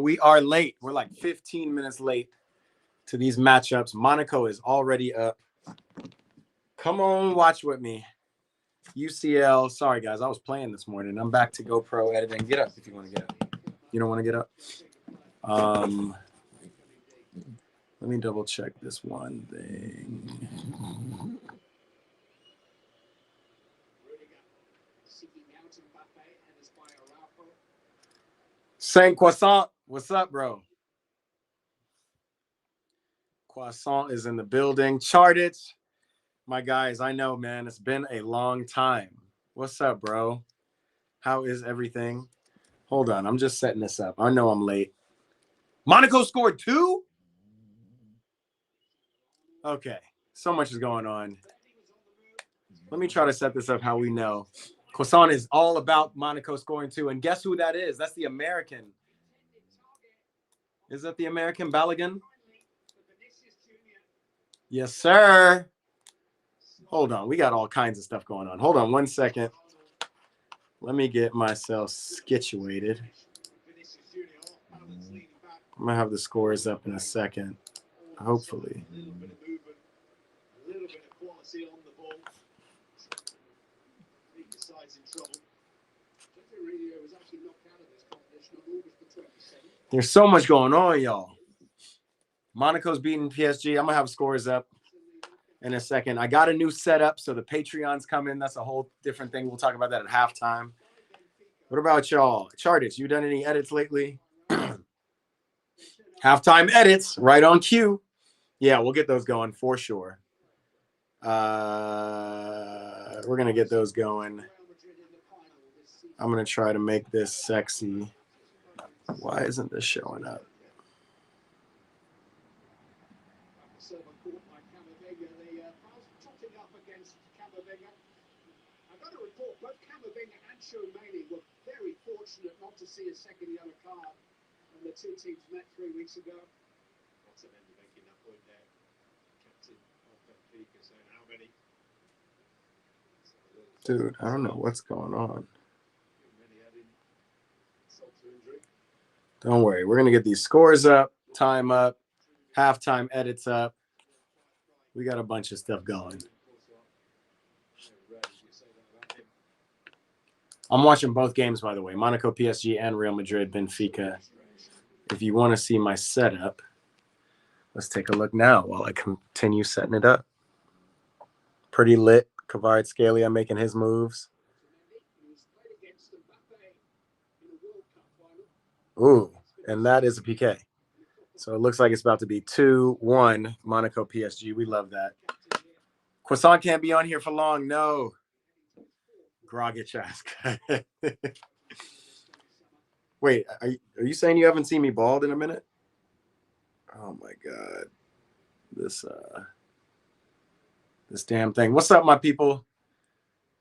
We are late. We're like 15 minutes late to these matchups. Monaco is already up. Come on, watch with me. UCL. Sorry, guys. I was playing this morning. I'm back to GoPro editing. Get up if you want to get up. You don't want to get up? Let me double check this one thing. Saint Croissant, what's up, bro? Croissant is in the building. Charted. My guys, I know, man. It's been a long time. What's up, bro? How is everything? Hold on. I'm just setting this up. I know I'm late. Monaco scored 2? Okay. So much is going on. Let me try to set this up how we know. Croissant is all about Monaco scoring 2. And guess who that is? That's the American. Is that the American Balogun? Yes, sir. Hold on. We got all kinds of stuff going on. Hold on 1 second. Let me get myself situated. I'm going to have the scores up in a second. Hopefully. There's so much going on, y'all. Monaco's beating PSG. I'm going to have scores up in a second. I got a new setup, so the Patreon's coming. That's a whole different thing. We'll talk about that at halftime. What about y'all? Chartist, you done any edits lately? Halftime edits, right on cue. Yeah, we'll get those going for sure. We're going to get those going. I'm going to try to make this sexy. Why isn't this showing up? Not to see a second yellow card when the two teams met 3 weeks ago. What's an end making that point there? Captain of Benfica saying how many? Dude, I don't know what's going on. Don't worry, we're gonna get these scores up, time up, halftime edits up. We got a bunch of stuff going. I'm watching both games, by the way. Monaco, PSG, and Real Madrid, Benfica. If you want to see my setup, let's take a look now while I continue setting it up. Pretty lit. Kvaratskhelia making his moves. Ooh, and that is a PK. So it looks like it's about to be 2-1 Monaco, PSG. We love that. Croissant can't be on here for long. No. Grogic ask. Wait, are you saying you haven't seen me bald in a minute? Oh my God. This damn thing. What's up, my people?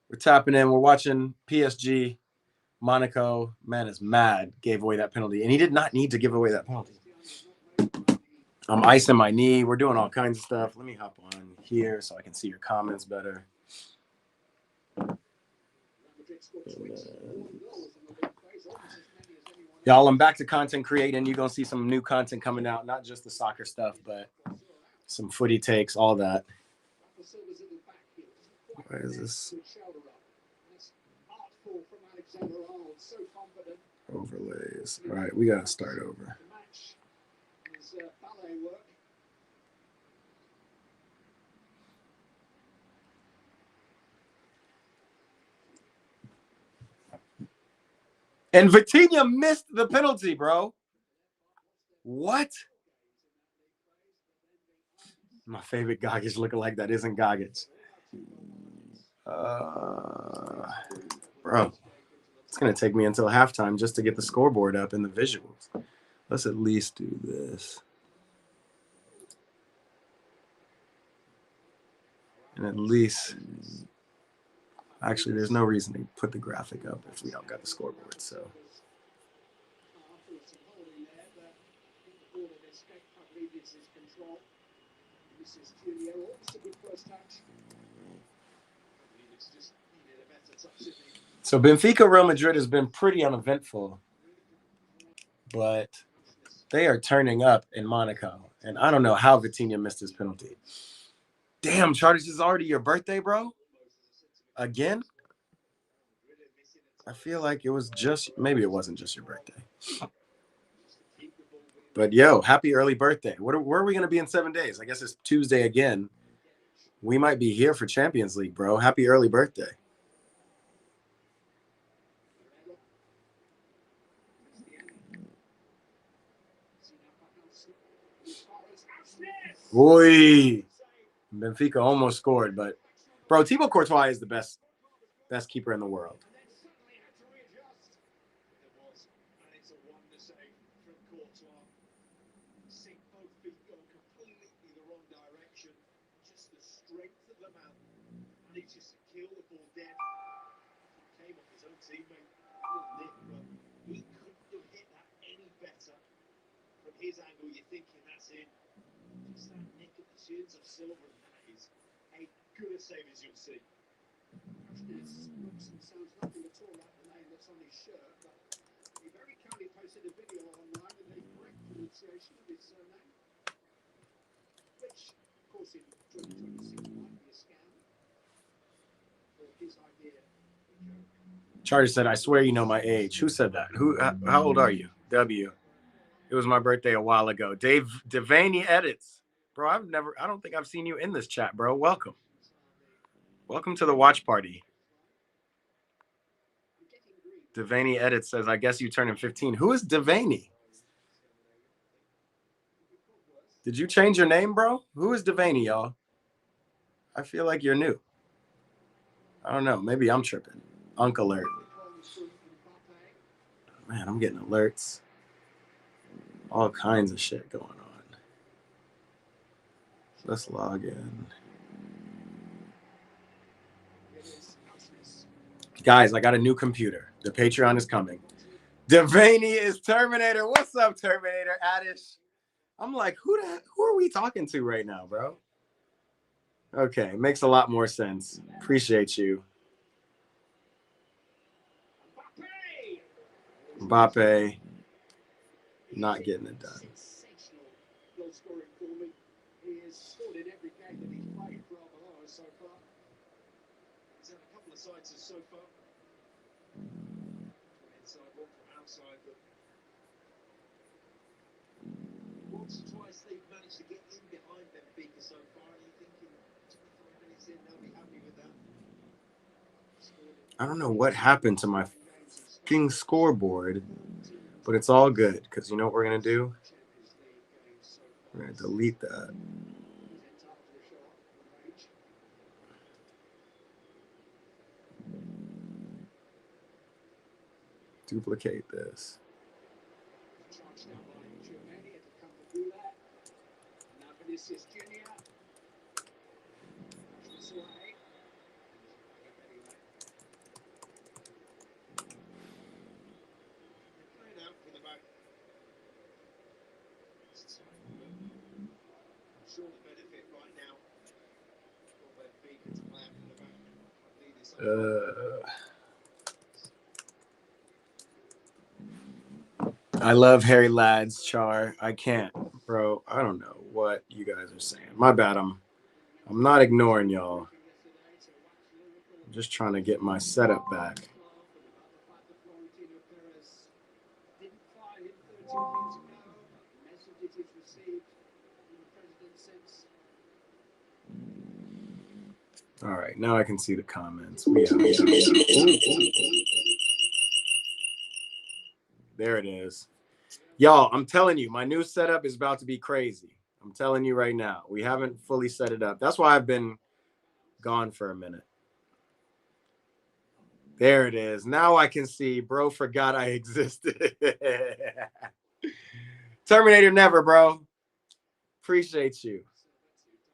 We're tapping in. We're watching PSG. Monaco, man, is mad. Gave away that penalty. And he did not need to give away that penalty. I'm icing my knee. We're doing all kinds of stuff. Let me hop on here so I can see your comments better. Y'all, I'm back to content creating. You're going to see some new content coming out, not just the soccer stuff, but some footy takes, all that. Why is this? Overlays. All right, we got to start over. And Vitinha missed the penalty, bro. What? My favorite Gogic lookalike that isn't Gogic. Bro, it's going to take me until halftime just to get the scoreboard up and the visuals. Let's at least do this. And at least, actually, there's no reason to put the graphic up if we don't got the scoreboard, so. So Benfica Real Madrid has been pretty uneventful. but they are turning up in Monaco. And I don't know how Vitinha missed his penalty. Damn, Charters, this is already your birthday, bro? Again? I feel like it was just, maybe it wasn't just your birthday. But yo, happy early birthday. Where are we going to be in 7 days? I guess it's Tuesday again. We might be here for Champions League, bro. Happy early birthday. Oi. Benfica almost scored, but bro, Thibaut Courtois is the best keeper in the world. His angle, you're thinking that's in. Just that nick at the shins of Silver, and that is a good a save as you'll see. This looks and sounds nothing at all like the name that's on his shirt, but he very kindly posted a video online with a correct pronunciation of his surname, which, of course, in 2026 might be a scam. Or his idea, a joke. Charlie said, I swear you know my age. Who said that? How old are you? W. It was my birthday a while ago. Devaney Edits. Bro, I don't think I've seen you in this chat, bro. Welcome. Welcome to the watch party. Devaney Edits says, I guess you turning 15. Who is Devaney? Did you change your name, bro? Who is Devaney, y'all? I feel like you're new. I don't know. Maybe I'm tripping. Unk alert. Man, I'm getting alerts. All kinds of shit going on. Let's log in. Guys, I got a new computer. The Patreon is coming. Devaney is Terminator. What's up, Terminator? Addish. I'm like, who are we talking to right now, bro? Okay, makes a lot more sense. Appreciate you. Mbappe. Not getting it done. Goal scoring for me. He has scored in every game that he's played for Alvaro so far. He's had a couple of sides so far. Inside, one from outside, but once or twice they've managed to get in behind Benfica so far, and you're thinking 25 minutes in, they'll be happy with that. I don't know what happened to my fucking scoreboard. But it's all good, because you know what we're going to do? We're going to delete that. Duplicate this. I love Harry Lads, Char. I can't, bro. I don't know what you guys are saying. My bad. I'm not ignoring y'all. I'm just trying to get my setup back. All right, now I can see the comments. There it is. Y'all, I'm telling you, my new setup is about to be crazy. I'm telling you right now. We haven't fully set it up. That's why I've been gone for a minute. There it is. Now I can see. Bro forgot I existed. Terminator never, bro. Appreciate you.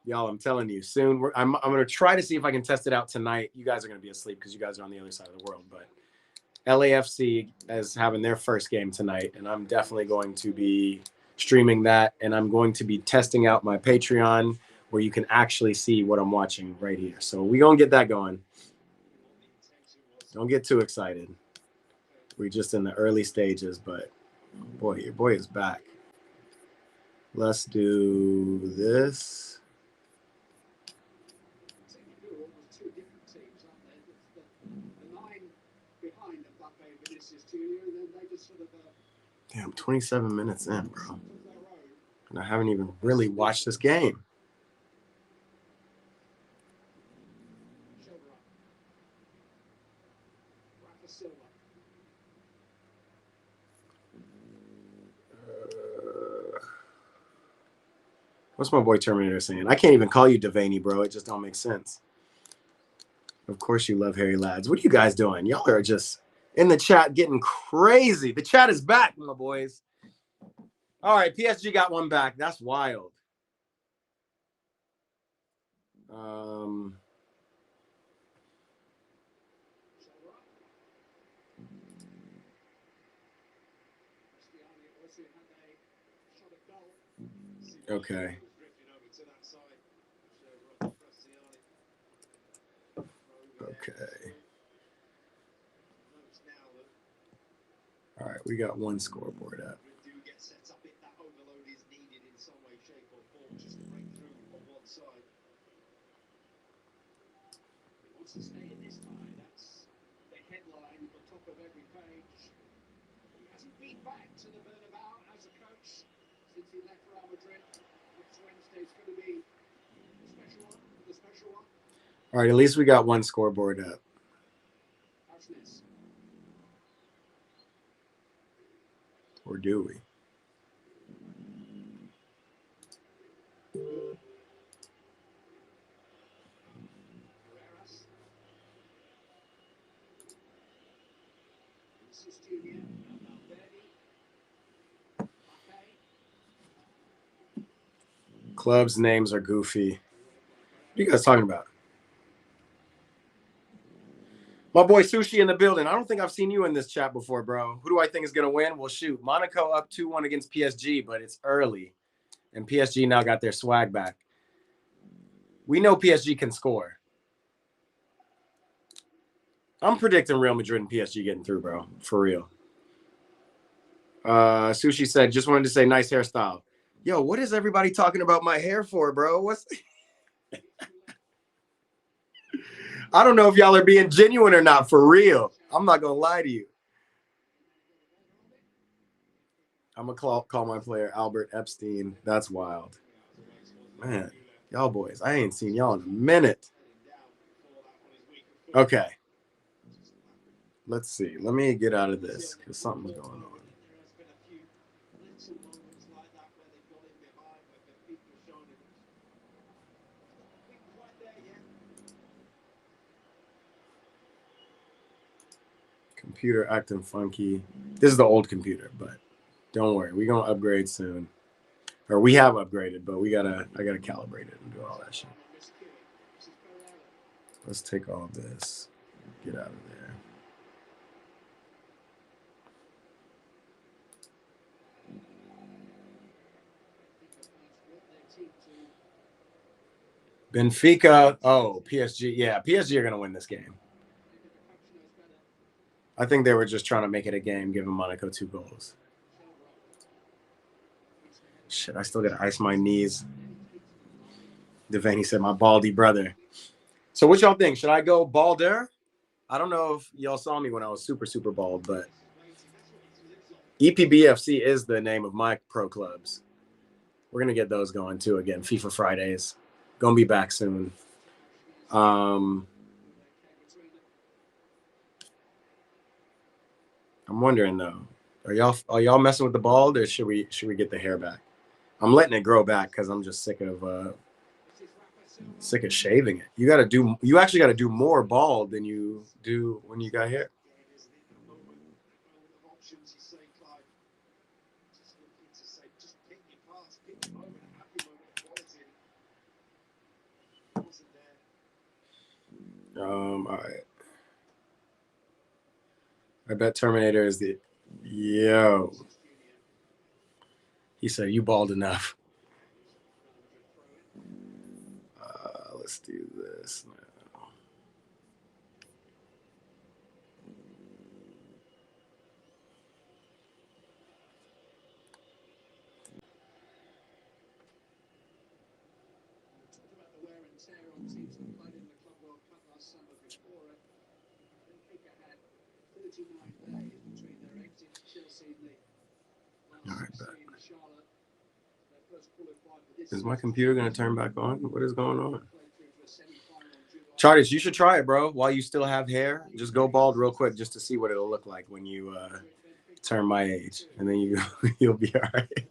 Y'all, I'm telling you, soon I'm going to try to see if I can test it out tonight. You guys are going to be asleep because you guys are on the other side of the world. But LAFC is having their first game tonight, and I'm definitely going to be streaming that. And I'm going to be testing out my Patreon where you can actually see what I'm watching right here. So we're going to get that going. Don't get too excited. We're just in the early stages, but Boy, your boy is back. Let's do this. Technically, almost two different teams, aren't they? The nine behind Mbappe and Vinicius Junior, and then they just sort of Damn, 27 minutes in, bro. of their own. And I haven't even really watched this game. Shoulder up. Rafa Silva. What's my boy Terminator saying? I can't even call you Devaney, bro. It just don't make sense. Of course you love hairy lads. What are you guys doing? Y'all are just in the chat getting crazy. The chat is back, my boys. All right, PSG got one back. That's wild. Okay. Okay. All right, we got one scoreboard up. To stay in this tie, that's the headline at the top of every page. He hasn't been back to the Bernabeu as a coach since he left Real Madrid. Next Wednesday's going to be the special one. All right, at least we got one scoreboard up. Harshness. Or do we? Carreras. Vinicius Junior. Valverde. Mbappe. Clubs' names are goofy. What are you guys talking about? My boy Sushi in the building. I don't think I've seen you in this chat before, bro. Who do I think is going to win? Well, shoot. Monaco up 2-1 against PSG, but it's early. And PSG now got their swag back. We know PSG can score. I'm predicting Real Madrid and PSG getting through, bro. For real. Sushi said, just wanted to say nice hairstyle. Yo, what is everybody talking about my hair for, bro? What's I don't know if y'all are being genuine or not, for real. I'm not going to lie to you. I'm going to call my player Albert Epstein. That's wild. Man, y'all boys, I ain't seen y'all in a minute. Okay. Let's see. Let me get out of this because something's going on. Computer acting funky. This is the old computer, but don't worry. We're going to upgrade soon. Or we have upgraded, but I gotta calibrate it and do all that shit. Let's take all this. Get out of there. Benfica. Oh, PSG. Yeah, PSG are going to win this game. I think they were just trying to make it a game, giving Monaco 2 goals. Shit, I still got to ice my knees. Devaney said, my baldy brother. So what y'all think? Should I go balder? I don't know if y'all saw me when I was super, super bald, but EPBFC is the name of my pro clubs. We're going to get those going too again. FIFA Fridays. Going to be back soon. I'm wondering though, are y'all messing with the bald or should we get the hair back? I'm letting it grow back because I'm just sick of shaving it. You actually got to do more bald than you do when you got hair. All right. I bet Terminator is the yo. He said you bald enough. Let's do this now. All right, back. Is my computer going to turn back on? What is going on? Charters, you should try it, bro. While you still have hair, just go bald real quick just to see what it'll look like when you turn my age. And then you'll be all right.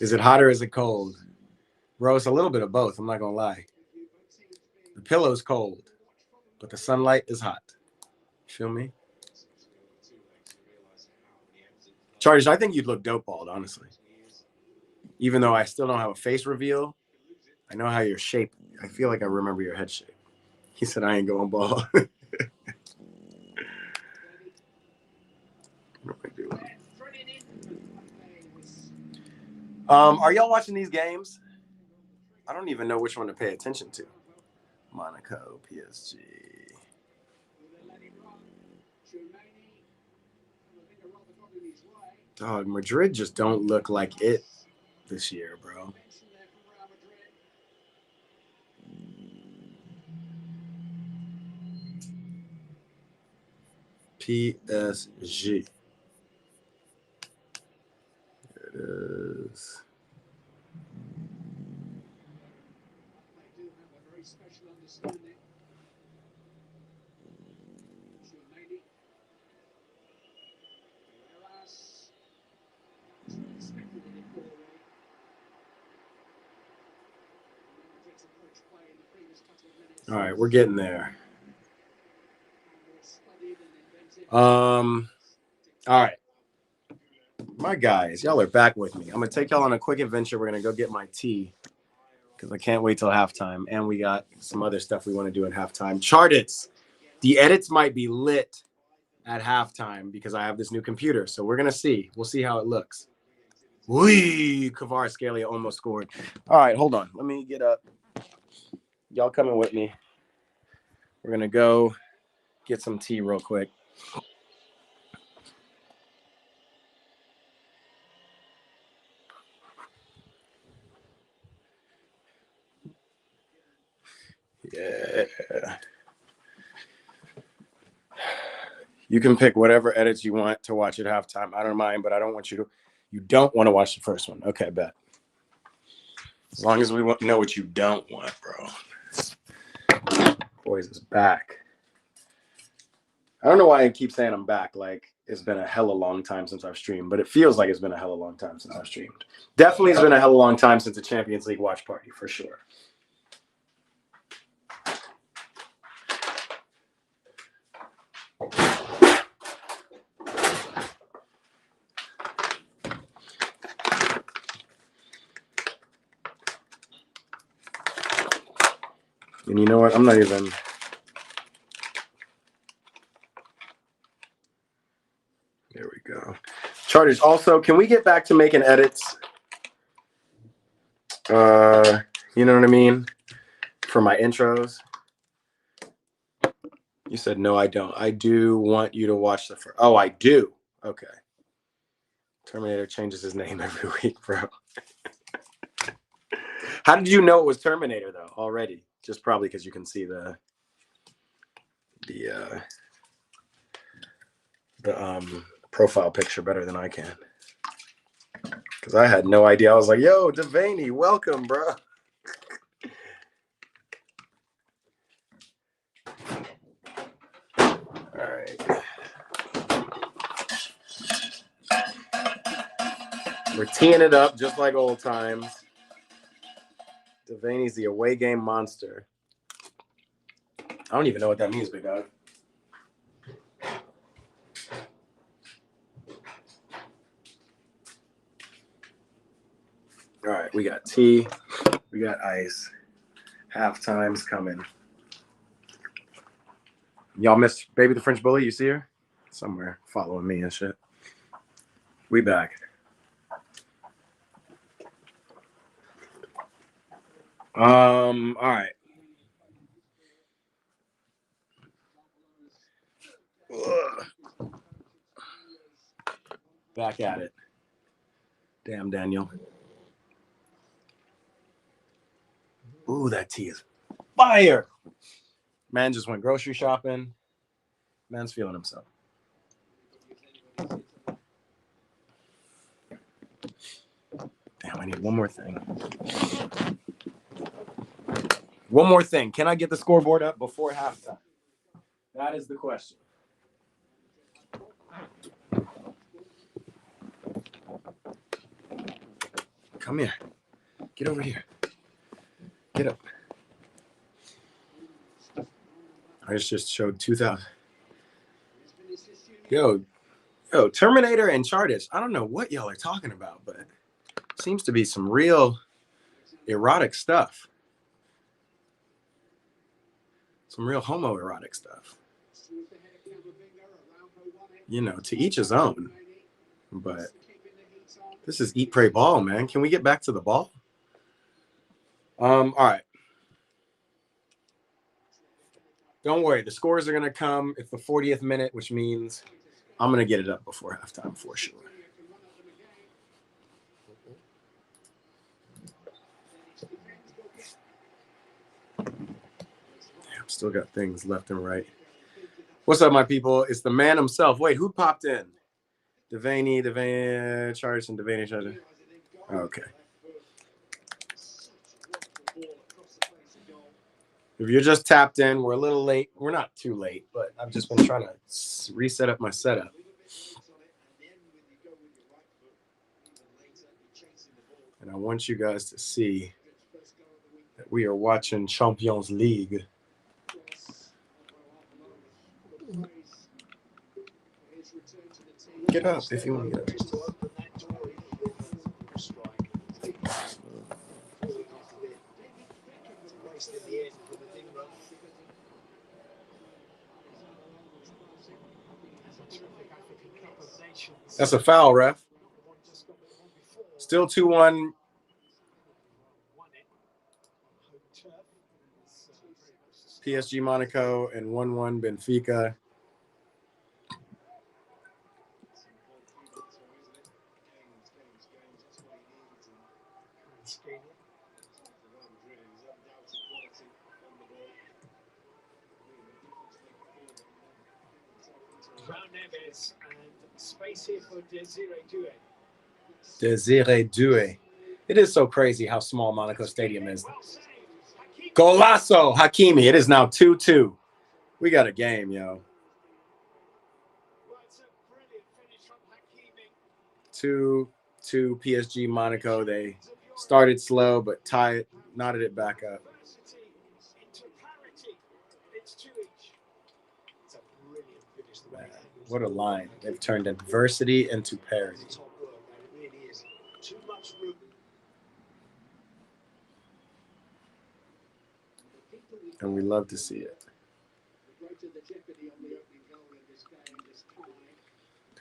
Is it hot or is it cold? Bro, it's a little bit of both. I'm not going to lie. The pillow's cold, but the sunlight is hot. Feel me? Chargers, I think you'd look dope bald, honestly. Even though I still don't have a face reveal, I know how your shape. I feel like I remember your head shape. He said I ain't going bald. What am I doing? Are y'all watching these games? I don't even know which one to pay attention to. Monaco, PSG. Dog, Madrid just don't look like it this year, bro. PSG. There it is. All right, we're getting there. All right. My guys, y'all are back with me. I'm going to take y'all on a quick adventure. We're going to go get my tea because I can't wait till halftime. And we got some other stuff we want to do at halftime. Chartits. The edits might be lit at halftime because I have this new computer. So we're going to see. We'll see how it looks. Whee! Kvaratskhelia almost scored. All right, hold on. Let me get up. Y'all coming with me. We're going to go get some tea real quick. Yeah. You can pick whatever edits you want to watch at halftime. I don't mind, but I don't want you to. You don't want to watch the first one. Okay, bet. As long as we know what you don't want, bro. Boys is back. I don't know why I keep saying I'm back. Like, it's been a hella long time since I've streamed, but it feels like it's been a hella long time since I've streamed. Definitely it's been a hella long time since the Champions League watch party, for sure. And you know what? I'm not even... There we go. Charters, also, can we get back to making edits? You know what I mean? For my intros. You said, no, I don't. I do want you to watch the first. Oh, I do. Okay. Terminator changes his name every week, bro. How did you know it was Terminator, though, already? Just probably because you can see the profile picture better than I can. Because I had no idea. I was like, yo, Devaney, welcome, bro. All right. We're teeing it up just like old times. Devaney's the away game monster. I don't even know what that means, big dog. All right, we got tea. We got ice. Halftime's coming. Y'all missed Baby the French Bully? You see her? Somewhere following me and shit. We back. All right. Ugh. Back at it. Damn, Daniel. Ooh, that tea is fire. Man just went grocery shopping. Man's feeling himself. Damn, I need one more thing. One more thing. Can I get the scoreboard up before halftime? That is the question. Come here. Get over here. Get up. I just showed 2,000. Yo, Terminator and Chartist. I don't know what y'all are talking about, but it seems to be some real erotic stuff. Some real homoerotic stuff. You know, to each his own. But this is Eat, Pray, Ball, man. Can we get back to the ball? All right. Don't worry. The scores are going to come at the 40th minute, which means I'm going to get it up before halftime for sure. Damn, still got things left and right. What's up, my people? It's the man himself. Wait, who popped in? Devaney, Chartist, and Devaney Chartist. Okay. If you're just tapped in, we're a little late. We're not too late, but I've just been trying to reset up my setup. And I want you guys to see that we are watching Champions League. Get up if you want to get up. That's a foul, ref. Still 2-1. PSG Monaco and 1-1 Benfica. Space here for Desiree Doué. Desiree Doué. It is so crazy how small Monaco Stadium is. Golazo Hakimi. It is now 2-2. We got a game, yo. 2-2 PSG Monaco. They started slow, but knotted it back up. Man, what a line. They've turned adversity into parity. And we love to see it.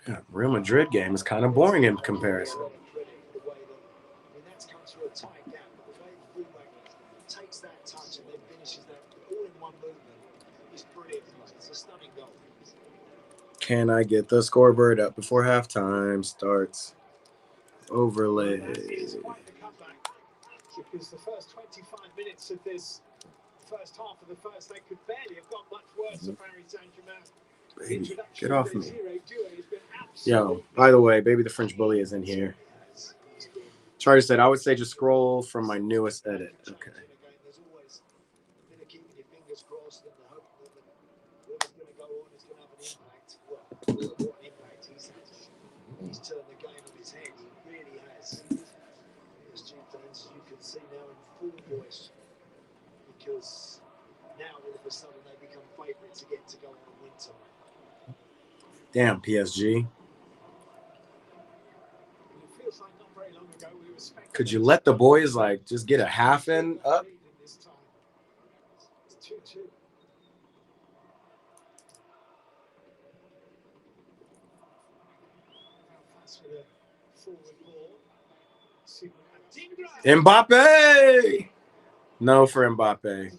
Yeah, Real Madrid game is kind of boring in comparison. Can I get the scoreboard up before halftime starts? Overlay. Because the first 25 minutes of this first half of the first leg could barely have got much worse for Paris Saint-Germain. Baby, get off me. Yo, by the way, Baby the French Bully is in here. Charlie said, I would say just scroll from my newest edit. Okay. He's turned the game on his head. He really has. PSG fans, you can see now in full voice, because now all of a sudden they become favourites again to go on a win tonight. Damn, PSG. Could you let the boys like just get a half in up? Mbappe! No for Mbappe.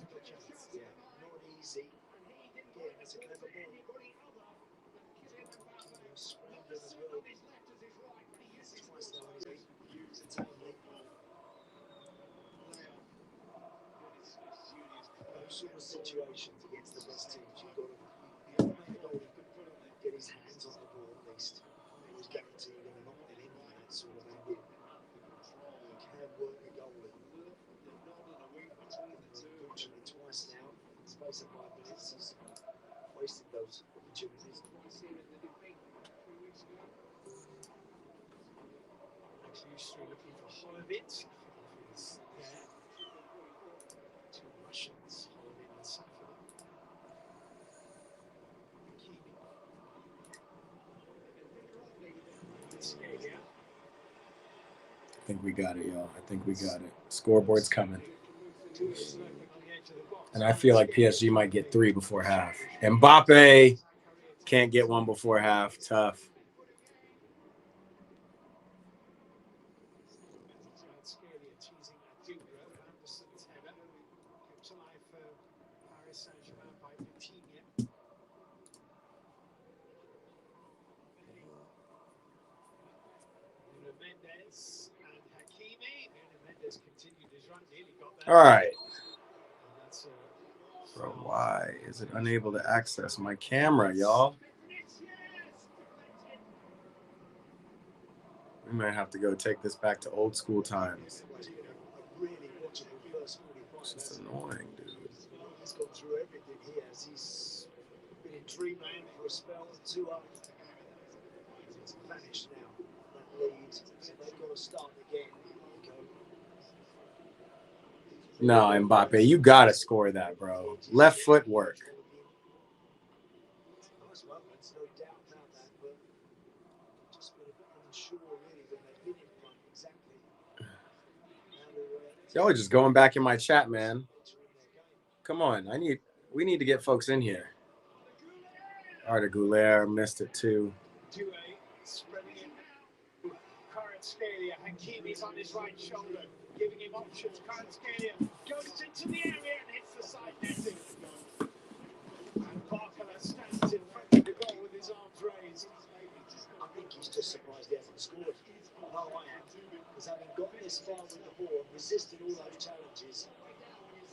Situations against the space of 5 minutes. He's wasted those opportunities. Actually, looking for Holovitz. He's there. Two Russians, Holovitz and Safin. I think we got it, y'all. I think we got it. Scoreboard's coming. And I feel like PSG might get 3 before half. Mbappe can't get 1 before half. Tough. All right. Bro, why is it unable to access my camera, y'all? We might have to go take this back to old school times. It's just annoying, dude. He's gone through everything here. He's been in dreamland for a spell. 2-0. It's vanished now. That lead. So they've got to start again. No, Mbappe, you gotta score that, bro. Left foot work. Nice moments, no doubt about that, but just been a bit unsure really when they've been in front exactly. Y'all are just going back in my chat, man. Come on, we need to get folks in here. Arda Güler missed it too. Kvaratskhelia, Hakimi's on his right shoulder, giving him options. Kvaratskhelia goes into the area and hits the side netting. And Barkala stands in front of the goal with his arms raised. I think he's just surprised he hasn't scored. No, I am. Because having got this far with the ball and resisted all those challenges,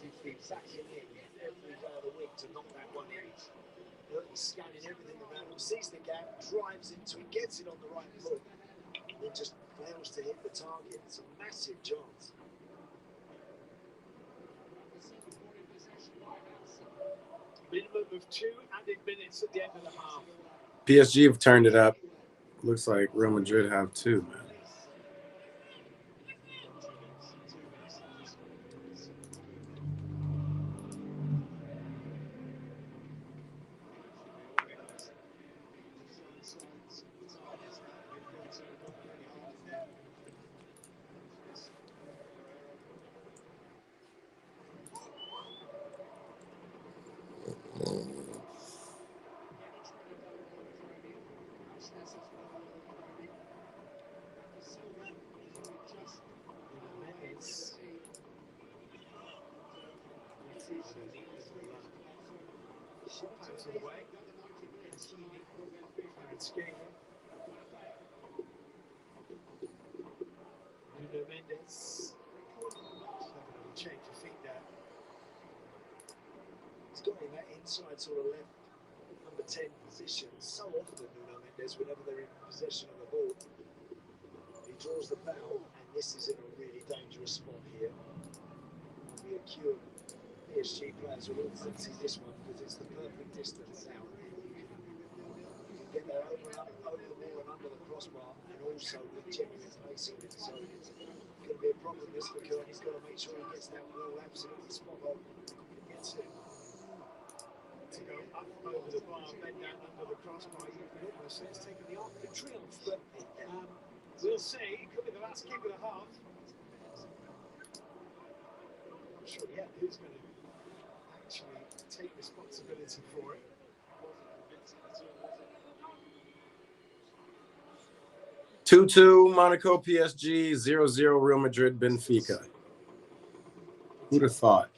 you've been backing in every day of the week to knock that one in. He's scanning everything around him, sees the gap, drives into it, gets it on the right foot. Then just fails to hit the target. It's a massive chance. Minimum of 2 added minutes at the end of the half. PSG have turned it up. Looks like Real Madrid have too, man. Nuno Mendes. Change of feet there. He's got in that inside sort of left number 10 position so often, Nuno Mendes, whenever they're in possession of the ball. He draws the foul, and this is in a really dangerous spot here. It'll be a queue of PSG players who will fancy this one because it's the perfect distance out. You can get there over the ball and under the crossbar, and also with genuine pace on it. So it's going to be a problem this for Kern. He's got to make sure he gets that ball absolutely spot on. He gets it to go up over the bar, bend down under the crossbar. You could almost say it's taken the arc of triumph, but we'll see. It could be the last kick of the half. I'm sure, yeah, who's going to actually take responsibility for it? 2-2 Monaco PSG, 0-0 Real Madrid Benfica. Who'd have thought?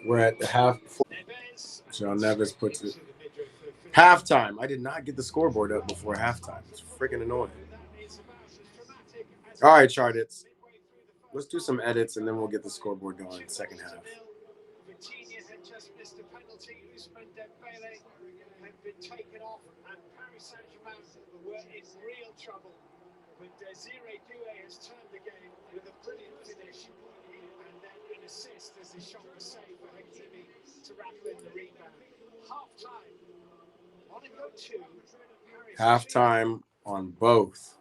We're at the half. John Neves puts it. Halftime. I did not get the scoreboard up before halftime. It's freaking annoying. All right, Chardits. Let's do some edits and then we'll get the scoreboard going in the second half. Virginia had just missed a penalty. Ousmane Dembele had been taken off, and Paris Saint-Germain were in real trouble. But Desiree Doué has turned the game with a brilliant finish and then an assist as the shot was saved for Hakimi to rattle in the rebound. Half time. Monaco 2. Halftime on both.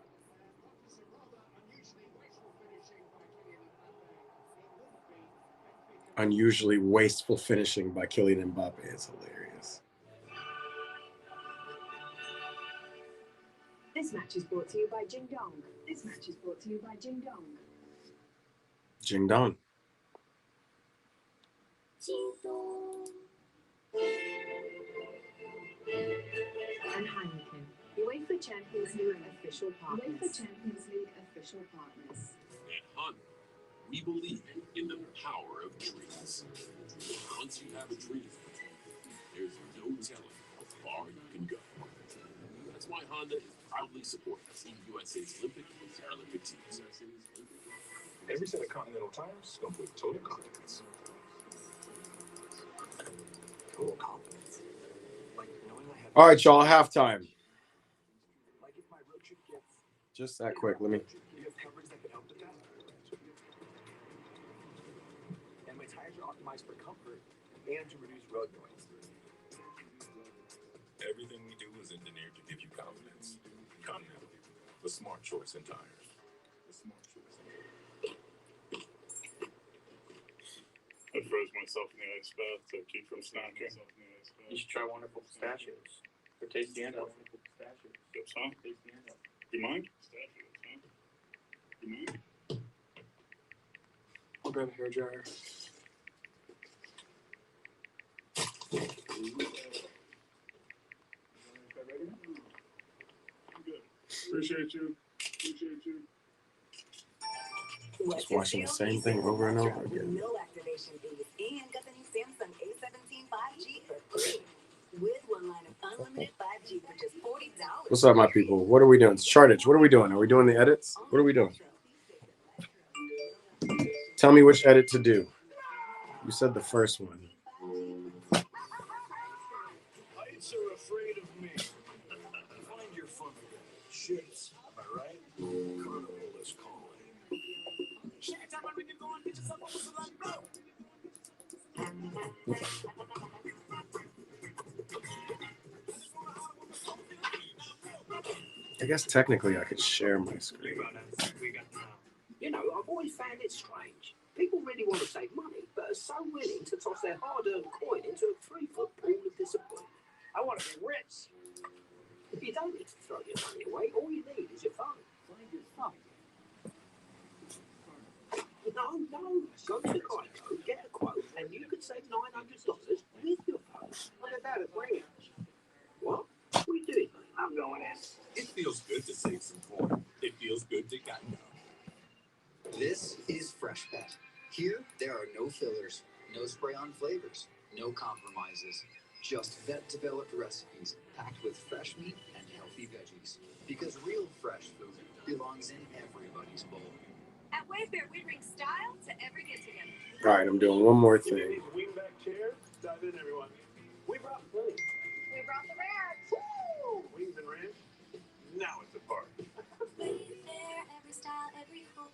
Unusually wasteful finishing by Kylian Mbappe is hilarious. This match is brought to you by Jingdong. This match is brought to you by Jingdong. Jingdong. And Heineken. UEFA Champions League official partners. UEFA Champions League official partners. At Honda, we believe in the power of dreams. Once you have a dream, there's no telling how far you can go. That's why Honda is proudly supporting Team USA's Olympic and Paralympic teams. Every set of Continental tires comes with total confidence. Total confidence. Like knowing I have. All right, y'all. Halftime. Like if my road trip gets. Just that quick. Let me. You have coverage that can help with that. And my tires are optimized for comfort and to reduce road noise. Everything we do is engineered to give you confidence. Continental, the smart choice in tires. The smart choice. I froze myself in the ice bath to keep from snacking. You should try Wonderful Pistachios. They're tasty and healthy. Yes, huh? You mind? Pistachios, huh? You mind? I'll grab a hair dryer. Good. Appreciate you. Appreciate you. Just watching the same thing over and over again. No activation fees and got the new Samsung A17 5G for free. With one line of unlimited 5G for just $40. What's up, my people? What are we doing? Chartage, what are we doing? Are we doing the edits? What are we doing? Tell me which edit to do. You said the first one. Heights are afraid of me. Find your fun again. Shits, am I right? Carnival is calling. I guess technically I could share my screen. You know, I've always found it strange. People really want to save money, but are so willing to toss their hard-earned coin into a 3-foot pool of disappointment. I want to be rich. If you don't need to throw your money away, all you need is your phone. Find your phone. No. Go to Geico, get a quote, and you could save $900 with your phone. Look at that, it's raining. What? What are you doing, mate? I'm going in. It feels good to save some coin. It feels good to get go. This is Fresh Bet. Here, there are no fillers, no spray-on flavors, no compromises. Just vet-developed recipes packed with fresh meat and healthy veggies. Because real fresh food belongs in everybody's bowl. At Wayfair, we bring style to every get-together. All right, I'm doing one more thing. Wingback chair. Dive in, everyone. We brought food. We brought the ranch. Woo! Wings and ranch. Now it's a party. Wayfair, every style, every home.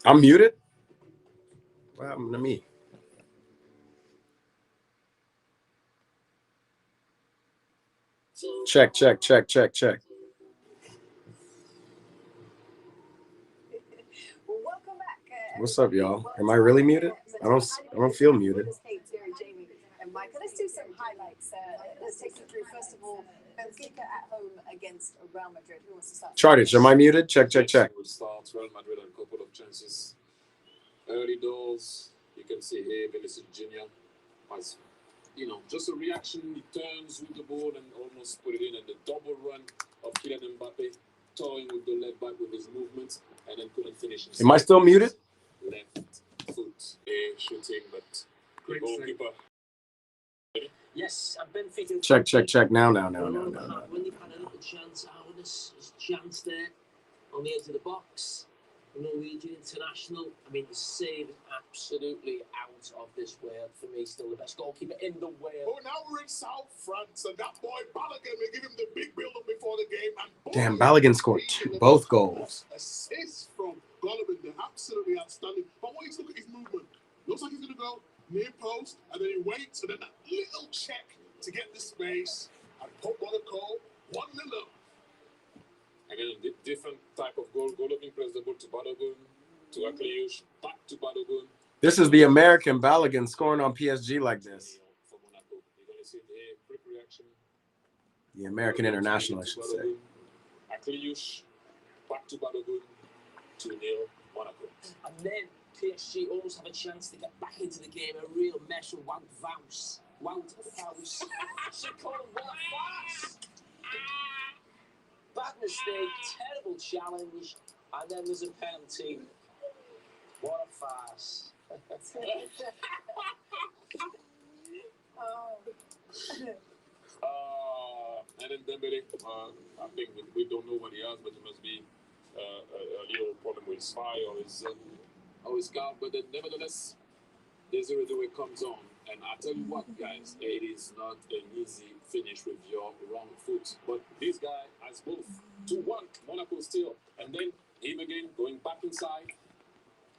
I'm muted? What happened to me? Check. Welcome back. What's up, y'all? Am I really muted? I don't feel muted. And Mike, let's do some highlights. Let's take you through, first of all, Benfica at home against Real Madrid. Who wants to start? Chartage, am I muted? Check. Would start Real Madrid on a couple of chances. Early doors, you can see here Vinicius Jr. has, just a reaction. He turns with the ball and almost put it in. And the double run of Kylian Mbappe, toying with the left back with his movements, and then couldn't finish. Am I still muted? Left foot shooting, but the goalkeeper. Yes, and Benfica. Check. Now. When they've had a little chance out, there's chance there on the edge of the box. Norwegian international. I mean, the save is absolutely out of this world. For me, still the best goalkeeper in the world. Oh, now we're in South France, and that boy Balogun will give him the big build-up before the game. And Damn, Balogun scored both goals. Assists from Golovin, they're absolutely outstanding. But what he's looking at his movement. Looks like he's going to go near post, and then he waits, and then that little check to get the space and put Monaco 1-0 up. Again, a different type of goal. Golovin plays the ball to Balogun, to Akliush, back to Balogun. This is the American Balogun scoring on PSG like this. For Monaco. You're going to see the quick reaction. The American international, I should say. Akliush, back to Balogun, 2-0 Monaco. And then PSG almost have a chance to get back into the game. A real mess with Wout Vaus. Wout Vaus. Chacon, what a farce! Bad mistake, terrible challenge, and then there's a penalty. What a farce. And then Dembele, I think we don't know what he has, but it must be a little problem with his thigh or his calf. But then nevertheless, Desiree Doué comes on. And I tell you what, guys, it is not an easy finish with your wrong foot. But this guy has both. 2-1, Monaco still. And then him again going back inside.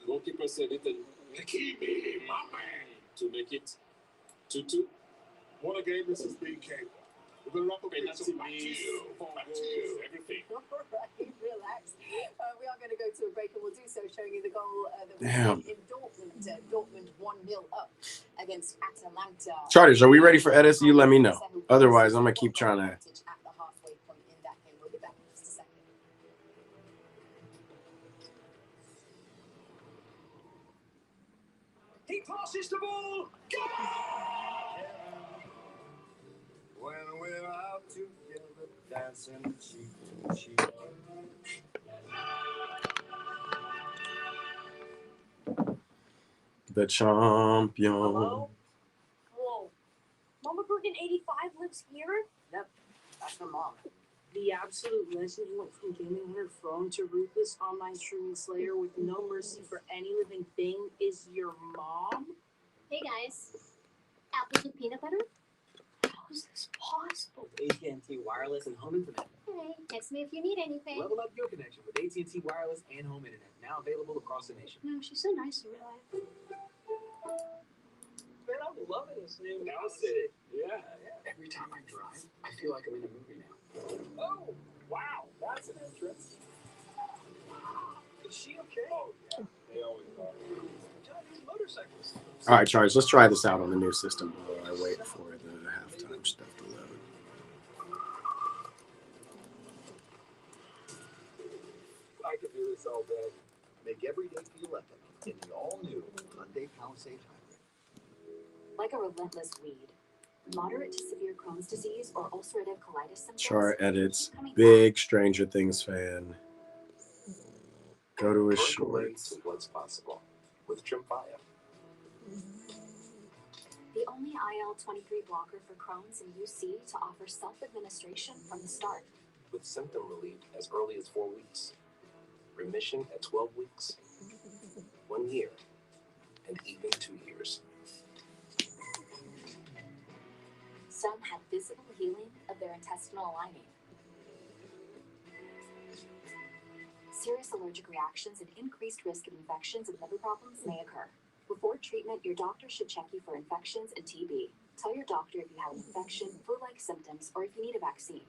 Goalkeeper said it, and Hakimi, my man. to make it 2-2. What a game this has been, Kate. We're going to wrap up here, so back to Penalty you. miss, 4 Back to goals, you. everything. All right, relax. We are going to go to a break, and we'll do so showing you the goal that we Damn. did in Dortmund. Dortmund 1-0 up against Atalanta. Charters, are we ready for Edis? You let me know. Otherwise, I'm going to keep trying to. At the halfway point in that game. We'll be back in just a second. He passes the ball. When we're out together, dancing cheek to cheek. The champion. Hello? Whoa. Mama Bergen 85 lives here? Yep, that's my mom. The absolute legend went from gaming on her phone to ruthless online streaming slayer with no mercy for any living thing is your mom? Hey guys. Apples with peanut butter? How is this possible? AT&T Wireless and Home Internet. Hey, text me if you need anything. Level up your connection with AT&T Wireless and Home Internet. Now available across the nation. No, she's so nice in real life. Man, I'm loving this new house. Yeah. Every time I drive, I feel like I'm in a movie now. Oh, wow. That's an entrance. Is she okay? Oh, yeah. They always are. Chinese motorcyclists. All right, Charles, let's try this out on the new system while I wait for the halftime stuff to load. I could do this all day. Make every day feel epic in the all-new Hyundai Palisade Hybrid. Like a relentless weed, moderate to severe Crohn's disease or ulcerative colitis symptoms. Chart edits. Big Stranger Things fan. Go to his shorts. What's possible with Tremfya. The only IL-23 blocker for Crohn's and UC to offer self-administration from the start. With symptom relief as early as 4 weeks. Remission at 12 weeks. 1 year. And even 2 years. Some have visible healing of their intestinal lining. Serious allergic reactions and increased risk of infections and liver problems may occur. Before treatment, your doctor should check you for infections and TB. Tell your doctor if you have an infection, flu-like symptoms, or if you need a vaccine.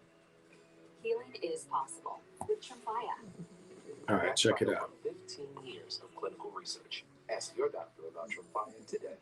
Healing is possible with Tremfya. All right, check it out. 15 years of clinical research. Ask your doctor about Tremfya today.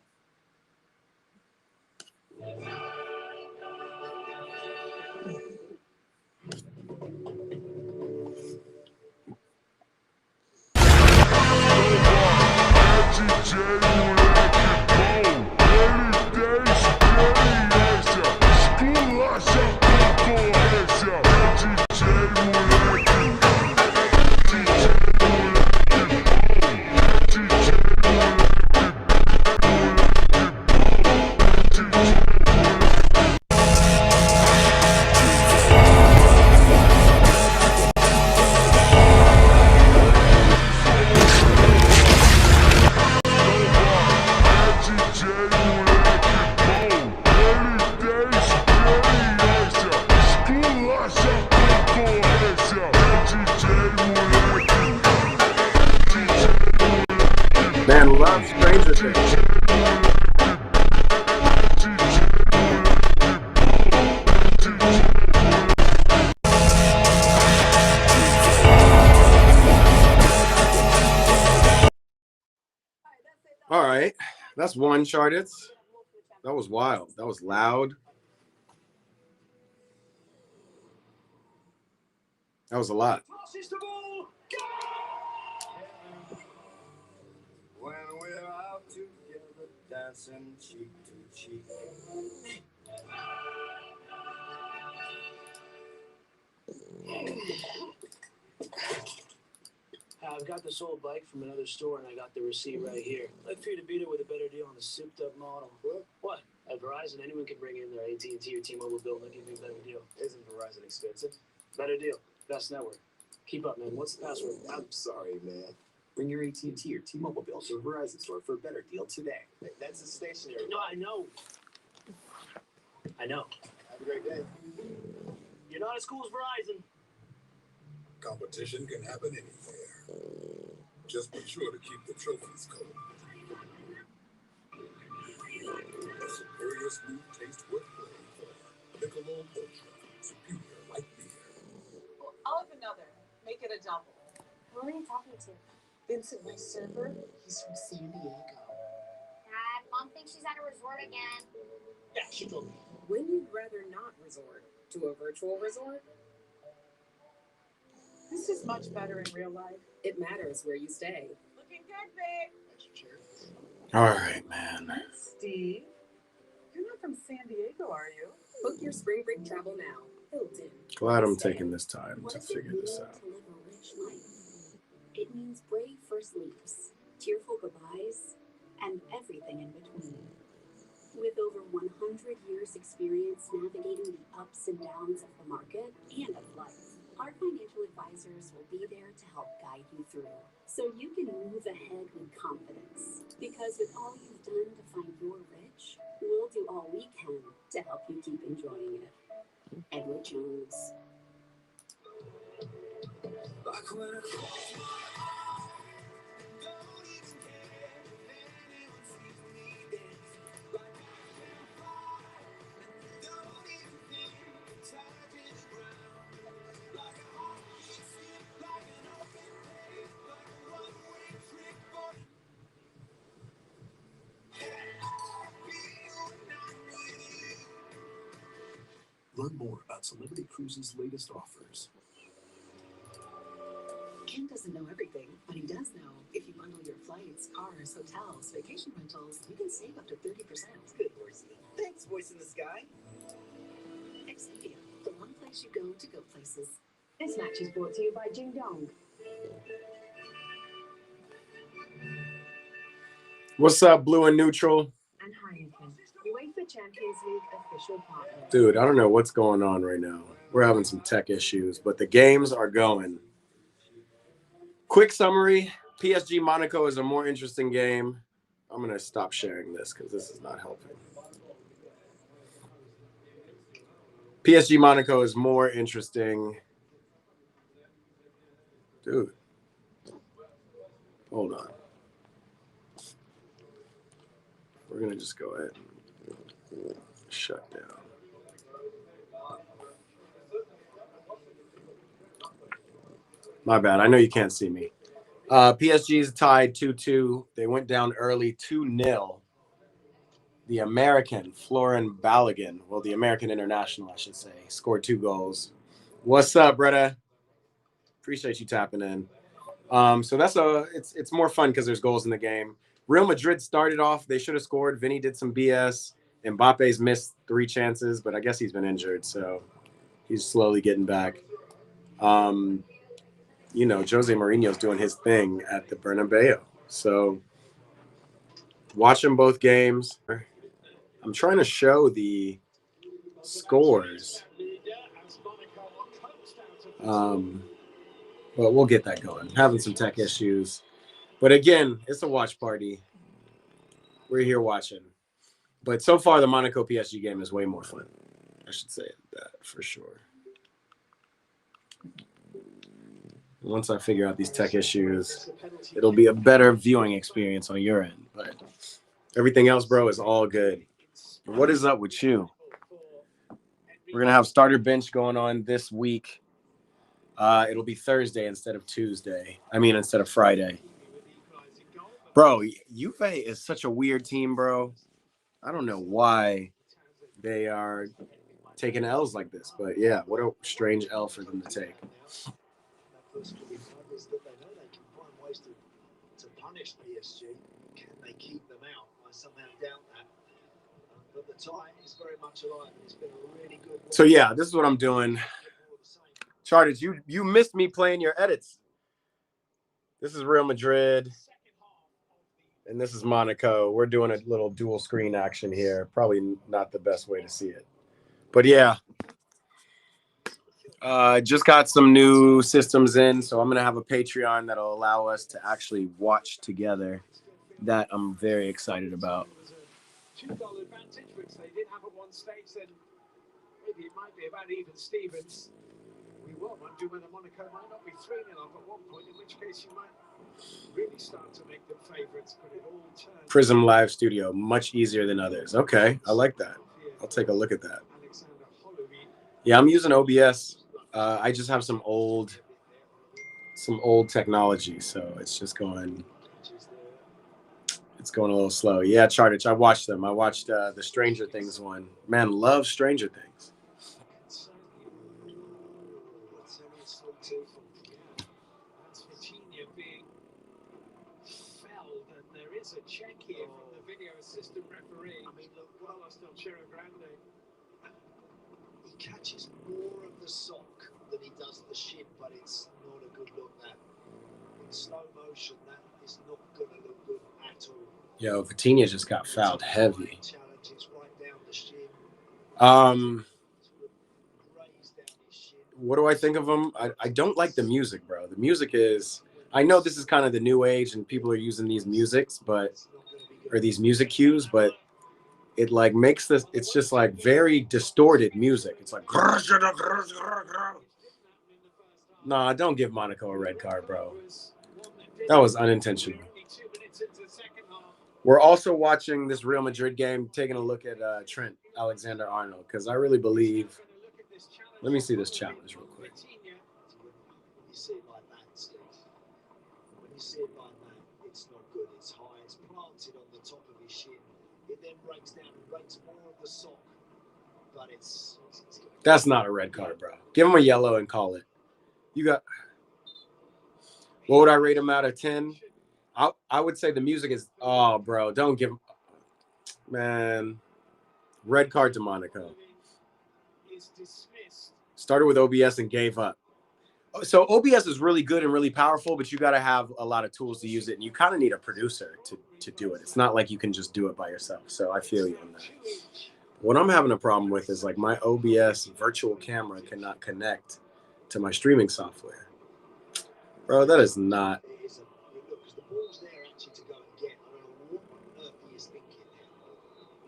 Man loves Stranger Things. All right, that's one Chartits. That was wild. That was loud. That was a lot. When we're out together, dancing cheek to cheek. I've got this old bike from another store, and I got the receipt right here. I'd like for you to beat it with a better deal on the souped-up model. What? At Verizon, anyone can bring in their AT&T or T-Mobile bill and they'll give you a better deal. Isn't Verizon expensive? Better deal. Best network. Keep up, man. What's the password? I'm sorry, man. Bring your AT&T or T-Mobile bill to a Verizon store for a better deal today. That's a stationary. No, I know. I know. Have a great day. You're not as cool as Verizon. Competition can happen anywhere. Just be sure to keep the trophies cold. A superior smooth taste worth playing for. Michelob Ultra, superior light beer. I'll have another. Make it a double. Who are you talking to? Vincent, my server, he's from San Diego. Dad, Mom thinks she's at a resort again. Yeah, she told me. When you'd rather not resort to a virtual resort? This is much better in real life. It matters where you stay. Looking good, babe. All right, man. Steve, you're not from San Diego, are you? Book your spring break travel now. Hilton. Glad I'm taking this time to figure this out. To live a rich life. It means brave first leaps, tearful goodbyes, and everything in between. With over 100 years experience navigating the ups and downs of the market and of life, our financial advisors will be there to help guide you through, so you can move ahead with confidence. Because with all you've done to find your rich, we'll do all we can to help you keep enjoying it. Edward Jones. Learn more about Celebrity Cruises' latest offers. Ken doesn't know everything, but he does know if you bundle your flights, cars, hotels, vacation rentals, you can save up to 30%. Good, Horsey. Thanks, voice in the sky. Expedia, the one place you go to go places. This match is brought to you by Jing Dong. What's up, Blue and Neutral? And Heineken, UEFA Champions League official partner. Dude, I don't know what's going on right now. We're having some tech issues, but the games are going. Quick summary, PSG Monaco is a more interesting game. I'm going to stop sharing this because this is not helping. PSG Monaco is more interesting. Dude. Hold on. We're going to just go ahead and shut down. My bad. I know you can't see me. PSG's tied 2-2. They went down early 2-0. The American, Florin Balogun, well, the American international, I should say, scored 2 goals. What's up, brother? Appreciate you tapping in. So that's it's more fun because there's goals in the game. Real Madrid started off. They should have scored. Vinny did some BS. Mbappe's missed 3 chances, but I guess he's been injured, so he's slowly getting back. You know, Jose Mourinho's doing his thing at the Bernabeu. So watching both games. I'm trying to show the scores. But we'll get that going. Having some tech issues. But again, it's a watch party. We're here watching. But so far, the Monaco PSG game is way more fun. I should say that for sure. Once I figure out these tech issues, it'll be a better viewing experience on your end. But everything else, bro, is all good. What is up with you? We're gonna have starter bench going on this week. It'll be Thursday instead of Tuesday. I mean, instead of Friday. Bro, Juve is such a weird team, bro. I don't know why they are taking L's like this, but yeah, what a strange L for them to take. To punish PSG. Can they keep them out? I somehow doubt that. But the tie is very much alive. It's been a really good. So yeah, this is what I'm doing. Charters, you missed me playing your edits. This is Real Madrid, and this is Monaco. We're doing a little dual screen action here. Probably not the best way to see it, but yeah. Just got some new systems in, so I'm gonna have a Patreon that'll allow us to actually watch together. That I'm very excited about. $2 advantage, which they did have at one stage, then maybe it might be about even Stevens. We will wonder whether Monaco might not be 3-0 up at one point, in which case you might really start to make them favourites, but it all turns. Prism Live Studio, much easier than others. Okay, I like that. I'll take a look at that. Yeah, I'm using OBS. I just have some old technology, so it's just going. It's going a little slow. Yeah, Chartich, I watched them. I watched the Stranger Things one. Man, love Stranger Things. That's Virginia being felled, and there is a check here from the video assistant referee. I mean, look, Carlos Del Cerro Grande. He catches more of the sock than he does the shin, but it's not a good look. That in slow motion, that is not going to look good at all. Yo, Vitinha just got fouled heavy. What do I think of him? I don't like the music, bro. The music is, I know this is kind of the new age and people are using these musics, or these music cues, but it like makes this, it's just like very distorted music. It's like, nah, don't give Monaco a red card, bro. That was unintentional. We're also watching this Real Madrid game, taking a look at Trent Alexander-Arnold, because I really believe. Let me see this challenge real quick. When you see it like that, Steve, when you see it like that, it's not good. It's high. It's planted on the top of his shin. It then breaks down and breaks more of the sock. But it's that's not a red card, bro. Give him a yellow and call it. You got. What would I rate him out of 10? I would say the music is. Oh, bro, don't give him. Man, red card to Monaco. Started with OBS and gave up. So OBS is really good and really powerful, but you got to have a lot of tools to use it, and you kind of need a producer to do it. It's not like you can just do it by yourself. So I feel you on that. What I'm having a problem with is like my OBS virtual camera cannot connect to my streaming software. Bro, that is not.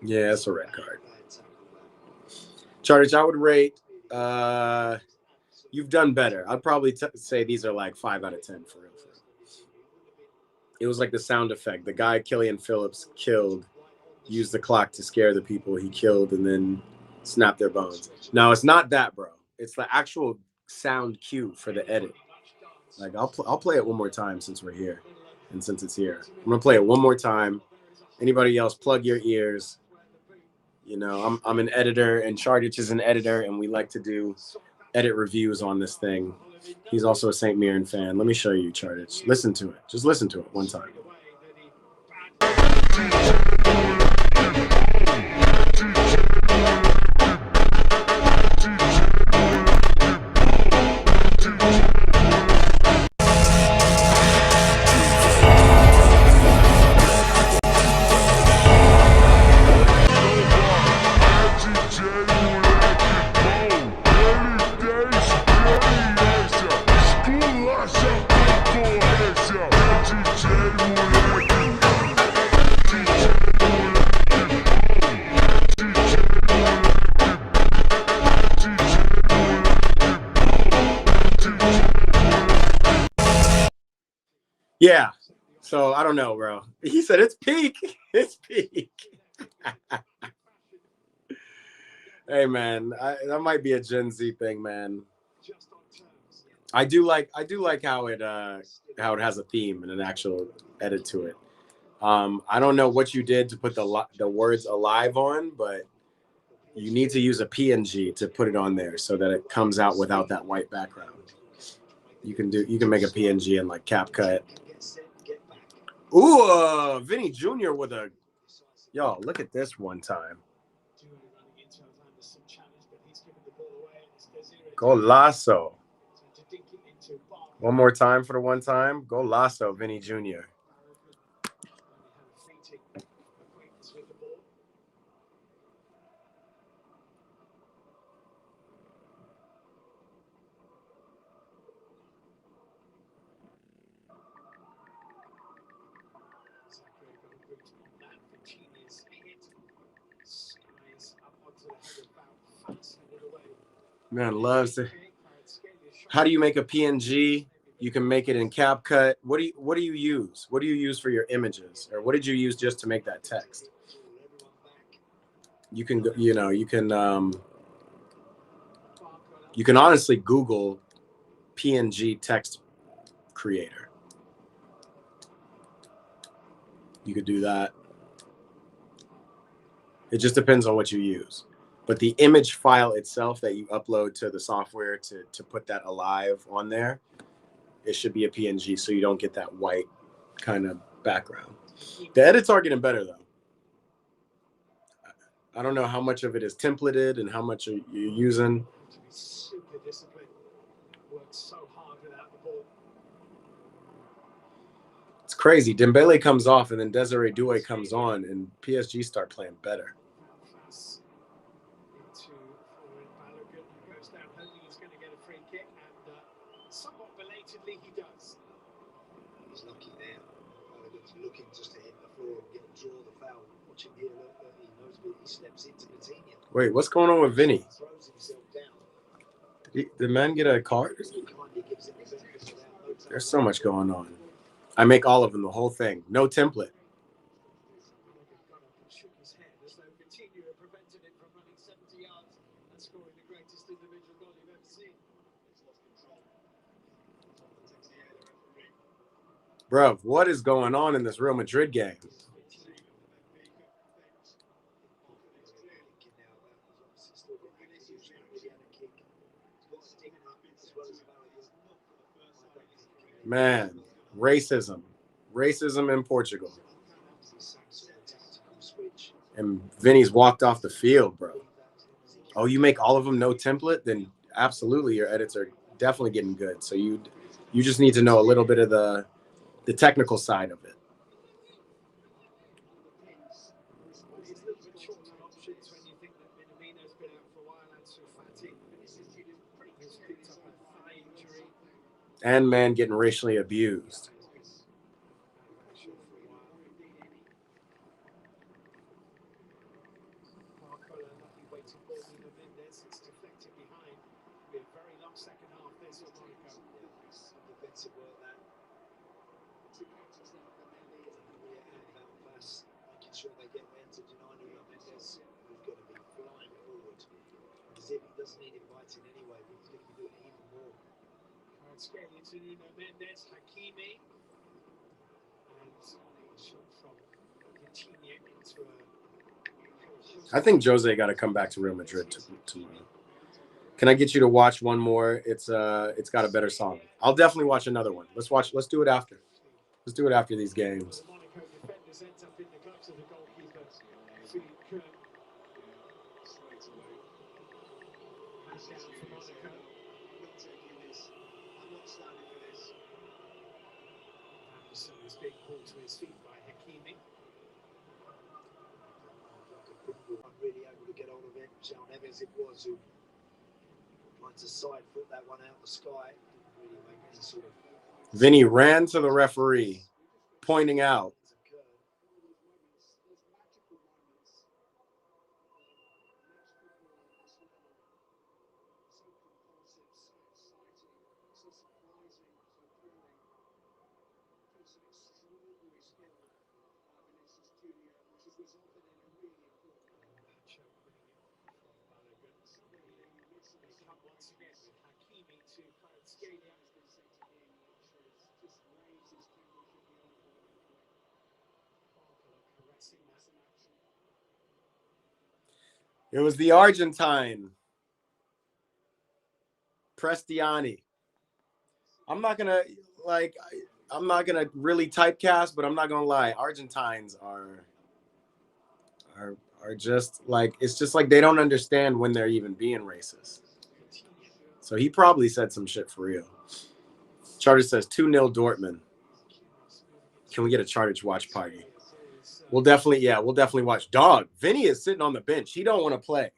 Yeah, that's a red card. Chartich, I would rate. You've done better. I'd probably say these are like 5 out of 10 for real. It was like the sound effect. The guy Killian Phillips killed, used the clock to scare the people he killed, and then snapped their bones. No, it's not that, bro. It's the actual sound cue for the edit. Like I'll play it one more time since we're here, and since it's here, I'm gonna play it one more time. Anybody else, plug your ears. You know, I'm an editor, and Chartich is an editor, and we like to do edit reviews on this thing. He's also a St. Mirren fan. Let me show you, Chartich. Listen to it. Just listen to it one time. Yeah. So I don't know, bro. He said it's peak. It's peak. Hey, man, that might be a Gen Z thing, man. I do like how it has a theme and an actual edit to it. I don't know what you did to put the words alive on, but you need to use a PNG to put it on there so that it comes out without that white background. You can make a PNG in like CapCut. Ooh, Vinny Jr. with a look at this one time. Golazo. One more time for the one time. Golazo, Vinny Jr. Man loves it. How do you make a PNG? You can make it in CapCut. What do you use? What do you use for your images, or what did you use just to make that text? You can you can honestly Google PNG text creator. You could do that. It just depends on what you use. But the image file itself that you upload to the software to put that alive on there, it should be a PNG so you don't get that white kind of background. The edits are getting better, though. I don't know how much of it is templated and how much you're using. Super disciplined. Worked so hard without the ball. It's crazy. Dembele comes off and then Desiree Doué comes on and PSG start playing better. Goes down hoping he's going to get a free kick, and somewhat belatedly he does. He's lucky there. Balogun's looking just to hit the floor and draw the foul. Watching here, look, he knows that he steps into Coutinho. Wait, what's going on with Vinny? Did the man get a card? There's so much going on. I make all of them, the whole thing. No template. Shook his head as though Coutinho had prevented him from running 70 yards and scoring the greatest individual goal you've ever seen. Bro, what is going on in this Real Madrid game? Man, racism in Portugal. And Vinny's walked off the field, bro. Oh, you make all of them no template? Then absolutely your edits are definitely getting good. So you just need to know a little bit of the technical side of it. And man getting racially abused. Sure they get there to deny Nuno Mendes, who's going to be flying forward. As if he doesn't need inviting anyway, but he's going to be doing it even more. Scaling to Nuno Mendes, Hakimi, and shot from Coutinho into a. I think Jose got to come back to Real Madrid tomorrow. Can I get you to watch one more? It's got a better song. I'll definitely watch another one. Let's do it after. Let's do it after these games. Is being pulled to his feet by Hakimi. Really able to get hold of it. João Neves it was who tried to side foot that one out the sky. Didn't really make any sort of. Vinny ran to the referee, pointing out. It was the Argentine, Prestiani. I'm not gonna really typecast, but I'm not gonna lie. Argentines are just like, it's just like they don't understand when they're even being racist. So he probably said some shit for real. Charter says 2-0 Dortmund. Can we get a Charter watch party? We'll definitely watch. Dog, Vinny is sitting on the bench. He don't want to play.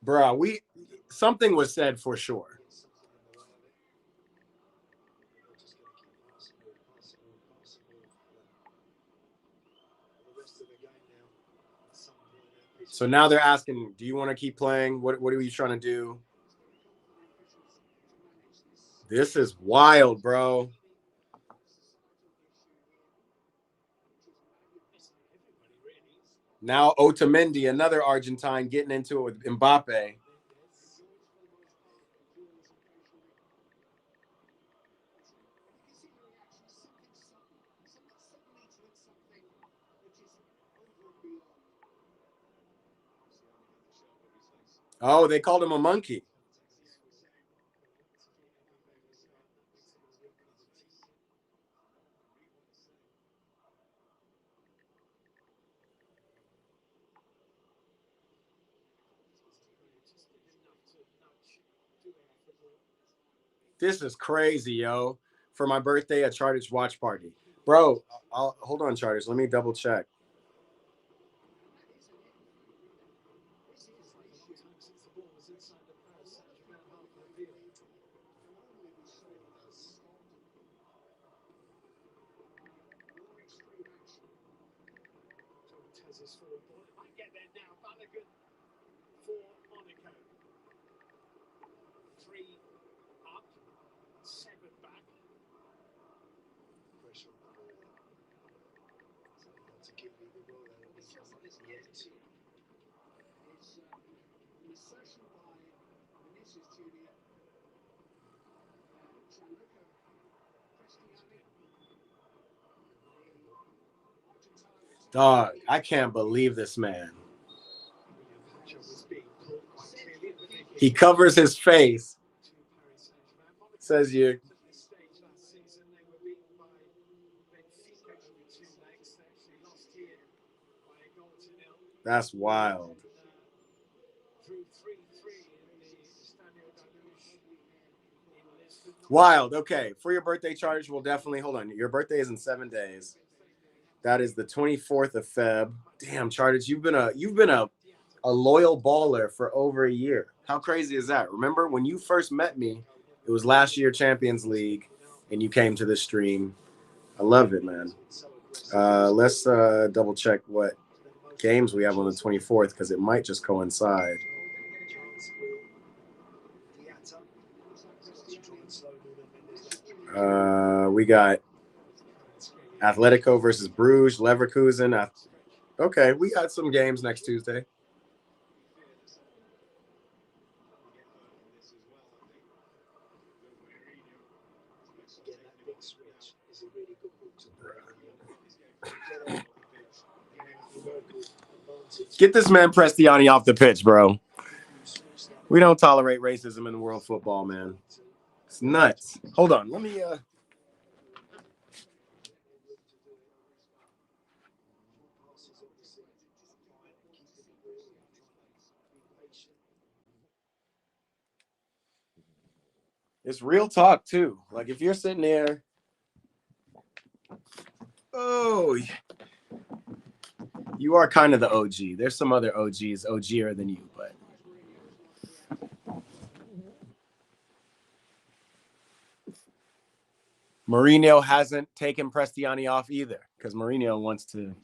Bro, something was said for sure. So now they're asking, do you want to keep playing? What are you trying to do? This is wild, bro. Now Otamendi, another Argentine, getting into it with Mbappe. Oh, they called him a monkey. This is crazy, yo. For my birthday, a Charters watch party. Bro, hold on, Charters. Let me double check. Dog, I can't believe this man. He covers his face. Says you. That's wild. Wild. Okay. For your birthday, Charge, we'll definitely hold on. Your birthday is in 7 days. That is the 24th of Feb. Damn, Charge, you've been a loyal baller for over a year. How crazy is that? Remember when you first met me, it was last year Champions League, and you came to the stream. I love it, man. Let's double check what games we have on the 24th, because it might just coincide. We got Atletico versus Bruges, Leverkusen. Okay, we got some games next Tuesday. Get this man Prestiani off the pitch, bro. We don't tolerate racism in world football, man. It's nuts. Hold on. Let me It's real talk too. Like if you're sitting there, you are kind of the OG. There's some other OGs, OGer than you, but Mourinho hasn't taken Prestiani off either, because Mourinho wants to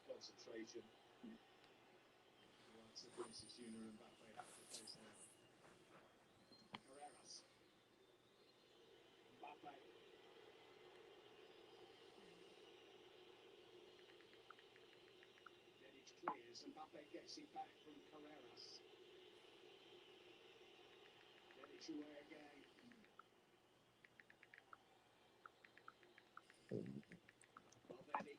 concentration. Lots of Vinicius Junior and Mbappe have to face now. Carreras. Mbappe. Dedic clears. Mbappe gets it back from Carreras. Dedic away again. Valverde.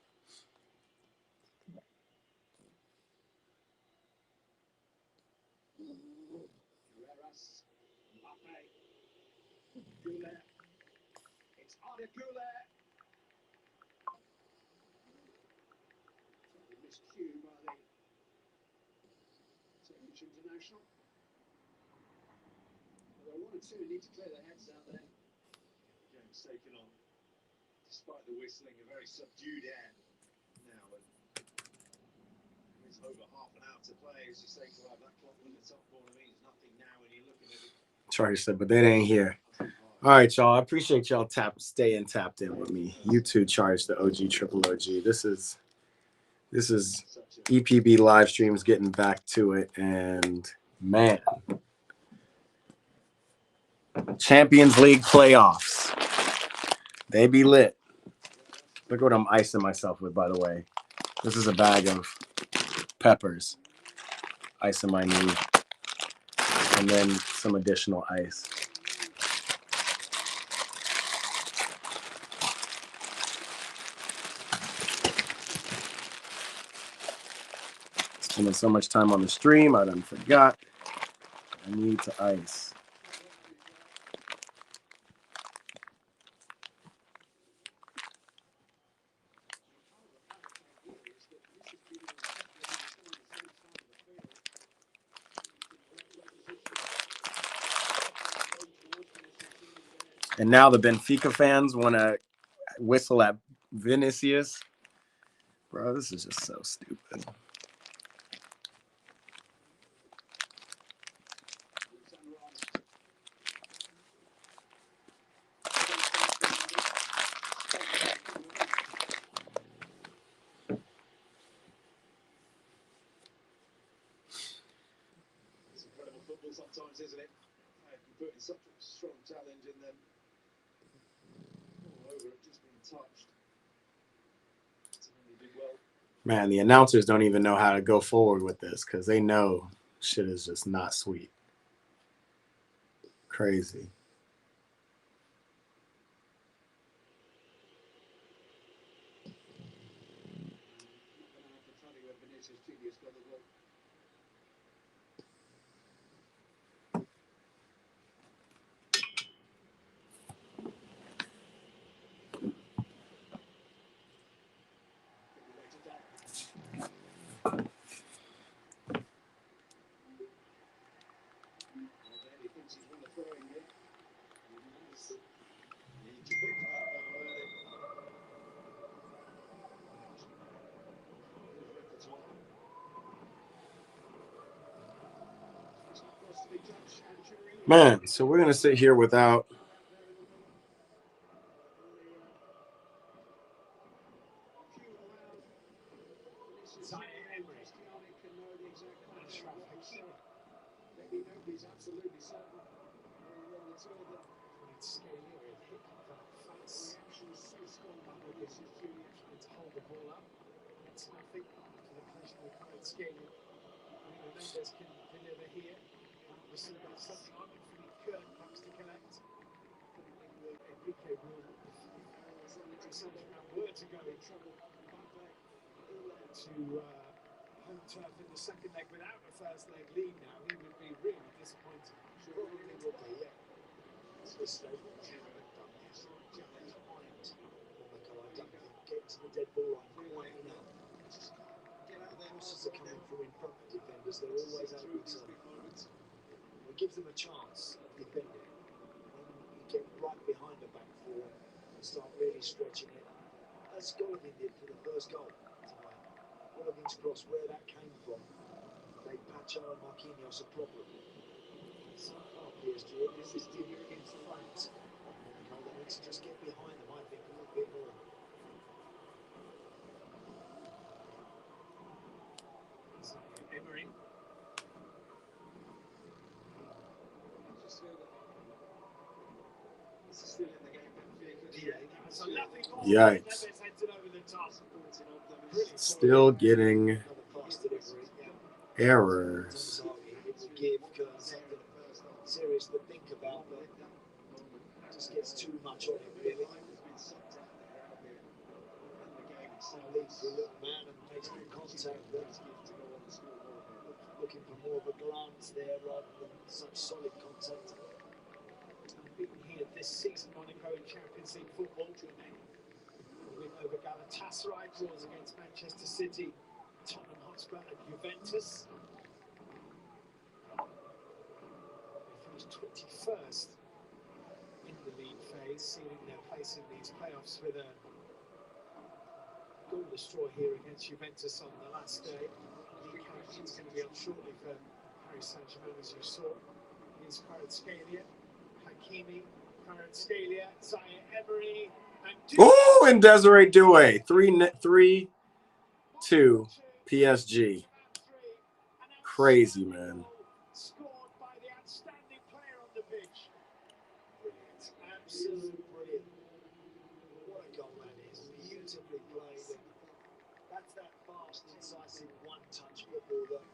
Carreras. Mbappe. Goulet. It's Arda Goulet. Slightly miscued by the Turkish international. There are one or two who need to clear their heads out there. Game's taken on, despite the whistling, a very subdued air now. And it's over half an hour to play, as you say, to have that clock limit up for them means nothing now when you're looking at it. Charlie said, but they ain't here. All right, y'all. I appreciate y'all staying tapped in with me. You too, Charge, the OG, triple OG. This is EPB live streams getting back to it, and man, Champions League playoffs. They be lit. Look what I'm icing myself with, by the way. This is a bag of peppers. Ice in my knee. And then some additional ice. Spending so much time on the stream, I done forgot. I need to ice. And now the Benfica fans want to whistle at Vinicius. Bro, this is just so stupid. It's incredible football sometimes, isn't it? You put in such a strong challenge and then all over it, just being touched. He did well. Man, the announcers don't even know how to go forward with this because they know shit is just not sweet. Crazy. Man, so we're going to sit here without maybe nobody's absolutely certain where the two of them. It's scary. Reaction is so strong by Vinicius Junior trying to hold the ball up. That's nothing after the collision with Kvaratskhelia. Mendes can deliver here. Obviously, that's something I would think Kurt perhaps to collect. Enrique will, if Alexander were to go in trouble, Mbappe to home turf in the second leg without the first leg lead now, he would be really disappointed. Sure, he would be, yeah. It's this stage, challenge behind Monaco. I don't think getting to the dead ball line quite enough. Crosses are coming through in front of defenders. They're always able to. It gives them a chance of defending. When you get right behind the back four and start really stretching it, as Golovin did for the first goal tonight. Golovin's cross, where that came from, made Pacho and Marquinhos a problem. So far, PSG, this is in front. Monaco, they need to just get behind them, I think, a little bit more. Yikes. Still getting errors. Serious to think about, but just gets too much on him, really. Leads the little man and makes no contact, but looking for more of a glance there rather than such solid contact. Unbeaten here this season, Monaco in Champions League football. Win over Galatasaray, draws against Manchester City, Tottenham Hotspur and Juventus. They finished 21st in the league phase, sealing their place in these playoffs with a goalless draw here against Juventus on the last day. It's going to be on shortly for Paris Saint-Germain, as you saw. Here's Kvaratskhelia, Hakimi, Kvaratskhelia, Zaire Emery, and Oh, and Desiree Doué. 3-2 PSG. Crazy, man. Scored by the outstanding player on the pitch. Brilliant, absolutely brilliant. What a goal that is. Beautifully played. That's that fast, incisive, one-touch football that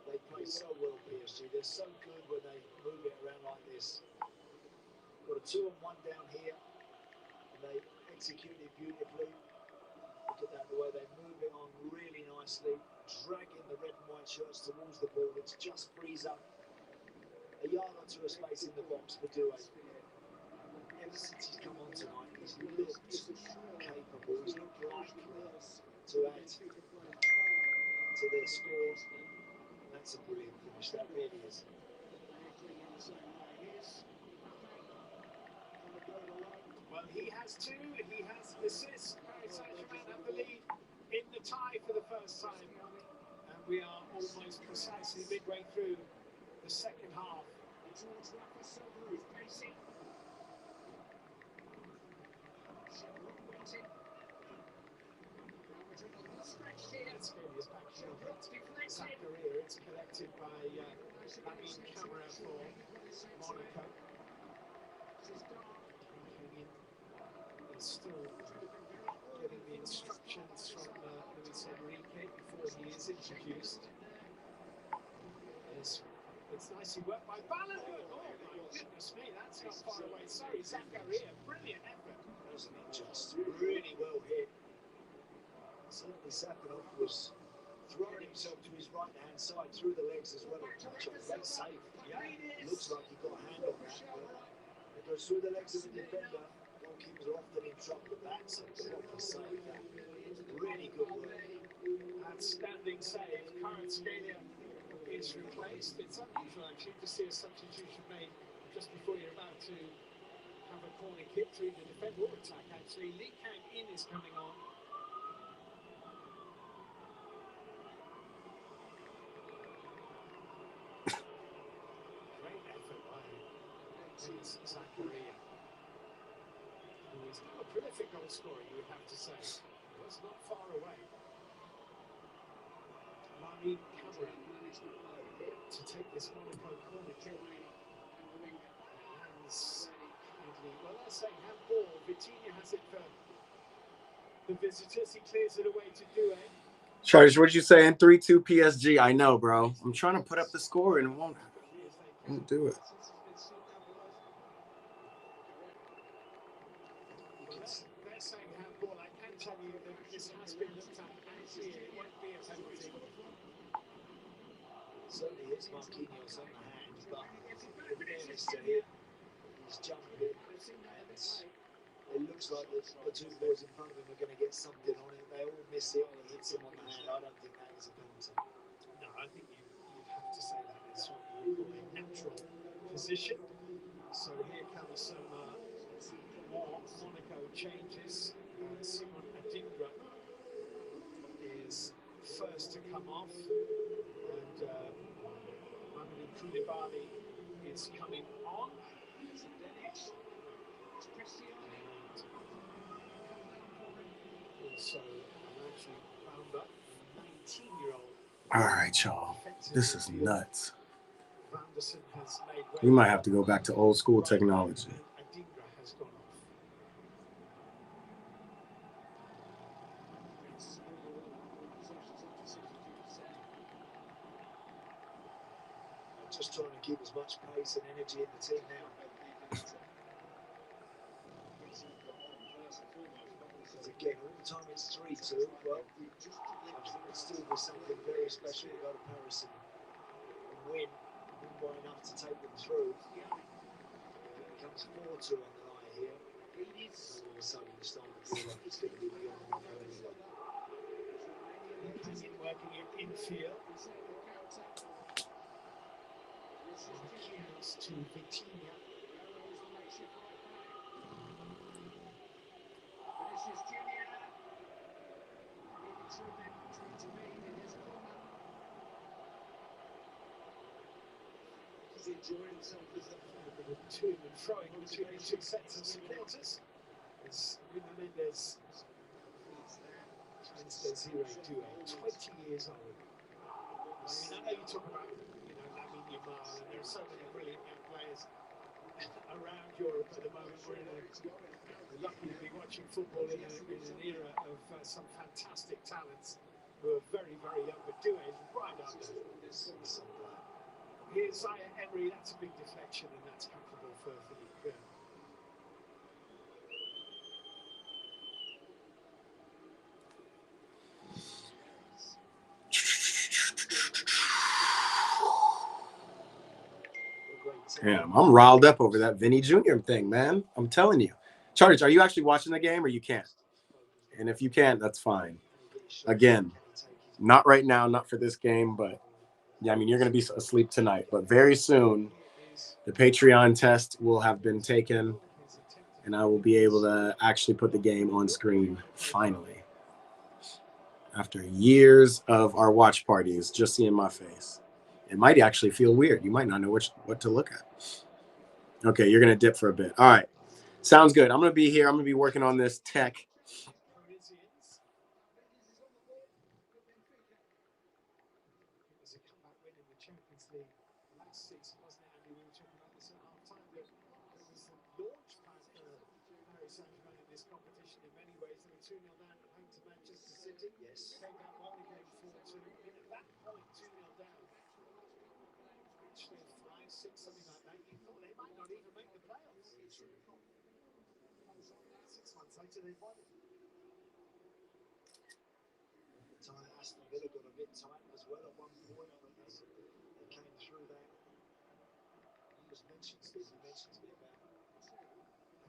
they play so well, PSG. They're so good when they move it around like this. Got a 2-on-1 down here, and they execute it beautifully. Look at that, the way they move it on really nicely, dragging the red and white shirts towards the ball, which just frees up a yard or two of space in the box for Doué. Ever since he's come on tonight, he's looked capable, he's looked likely to add to their score. That's a brilliant finish, that really is. Well, he has two, he has assists. Paris Saint-Germain have the lead in the tie for the first time. And we are almost precisely midway through the second half. Zakaria, it's collected by Lamine Camara for Monaco. He's still getting the instructions from Luis Enrique before he is introduced. It's nicely worked by Balogun. Oh my goodness me, that's not far away. Sorry, Zakaria, brilliant effort. Wasn't it just really well hit? Certainly Safanov was throwing himself to his right-hand side through the legs as well. Great save. Yeah, looks like he got a hand on that. It goes through the legs of the defender. Goalkeepers are often in trouble with that, so proper save that. Really good work. Outstanding save. Kvaratskhelia is replaced. It's unusual actually to see a substitution made just before you're about to have a corner kick to either defend or attack. Actually, Lee Kang In is coming on. Great effort by Luis Zakaria, who is now a prolific goal scorer, you would have to say. He was not far away. Lamine Camara to take this Monaco corner kick. Well, they're saying handball. Vitinha has it for the visitors. He clears it away to Doué. Charge, what you saying? 3-2 PSG. I know, bro. I'm trying to put up the score and it won't do it. They're saying handball. I can tell you that this has been looked at. Actually, it won't be a penalty. Certainly it's Marquinhos on the hand, but in fairness to him, he's jumping. It looks like the two boys in front of him are going to get something on it. They all miss it and he hits him on the hand. I don't think that is a penalty. No, I think you'd have to say that is what you would call a natural position. So here comes some more Monaco changes. Simon Adingra is first to come off, and Mamadou Koulibaly is coming on. Also, I'm actually found up 19-year-old. All right, y'all. This is nuts. Anderson has made way. We might have to go back to old school technology. Adingra has gone off. Just trying to keep as much pace and energy in the team now. Again, all the time it's 3-2. Well, I think it'd still be something very special to go to Paris and win by enough to take them through. It becomes 4-2 on the line here. All of a sudden, you start to feel like it's going to be beyond Monaco anyway. Opinion working it infield. Marquinhos to Vitinha. He's enjoying himself as a bit of to and throwing between the two sets of supporters. As Nuno Mendes finds Desiree Doué, 20 years old. I mean, I know you talk about, Lamine Yamal, and there are so many brilliant young players around Europe at the moment. We're lucky to be watching football in an era of some fantastic talents who are very, very young, but Doué is right under. Here's Emery, that's a big deflection, and that's comfortable for Philippe. Damn, I'm riled up over that Vinny Jr. thing, man. I'm telling you. Charge, are you actually watching the game or you can't? And if you can't, that's fine. Again, not right now, not for this game, but yeah, I mean, you're going to be asleep tonight. But very soon, the Patreon test will have been taken, and I will be able to actually put the game on screen, finally. After years of our watch parties, just seeing my face. It might actually feel weird. You might not know what to look at. Okay, you're going to dip for a bit. All right. Sounds good. I'm going to be here. I'm going to be working on this tech. Yes. Came back well again 4-2. At that point, 2-0 down. Actually, 5-6, something like that. You thought they might not even make the playoffs. 6 months later, they won it. At the time, Aston Villa got a bit tight as well at one point, but they came through that. You just mentioned, Steve, you mentioned to me about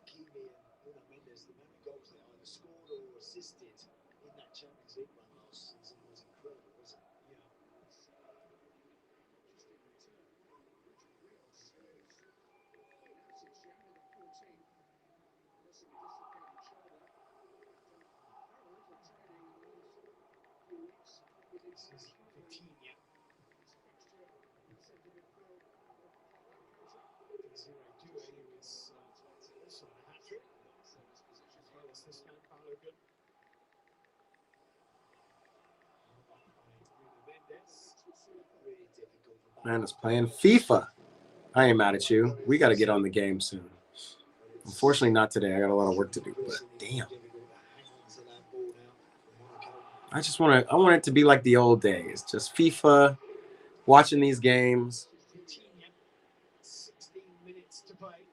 Hakimi and Nuno Mendes, the amount of goals they either scored or assisted in that Champions League run last season was incredible, wasn't it? Yeah. This is Vitinha. Desiree Doué was also on a hat-trick, as well as this man, Paulo Good. Really difficult. Man, it's playing FIFA. I ain't mad at you. We got to get on the game soon. Unfortunately, not today. I got a lot of work to do, but damn. I want it to be like the old days. Just FIFA, watching these games. 16 minutes to play.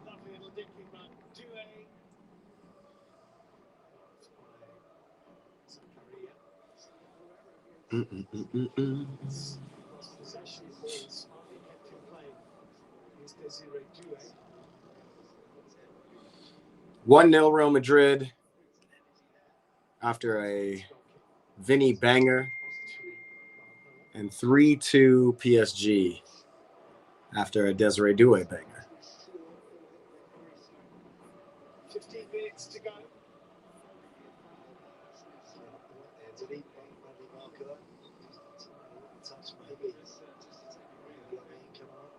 Lovely little dipping run. Doué. Lost possession, ball smartly kept in play. Here's Desiree Doué. 1-0 Real Madrid after a Vinny banger, and 3-2 PSG after a Desiree Doué banger. 15 minutes to go. Touch maybe. Come on.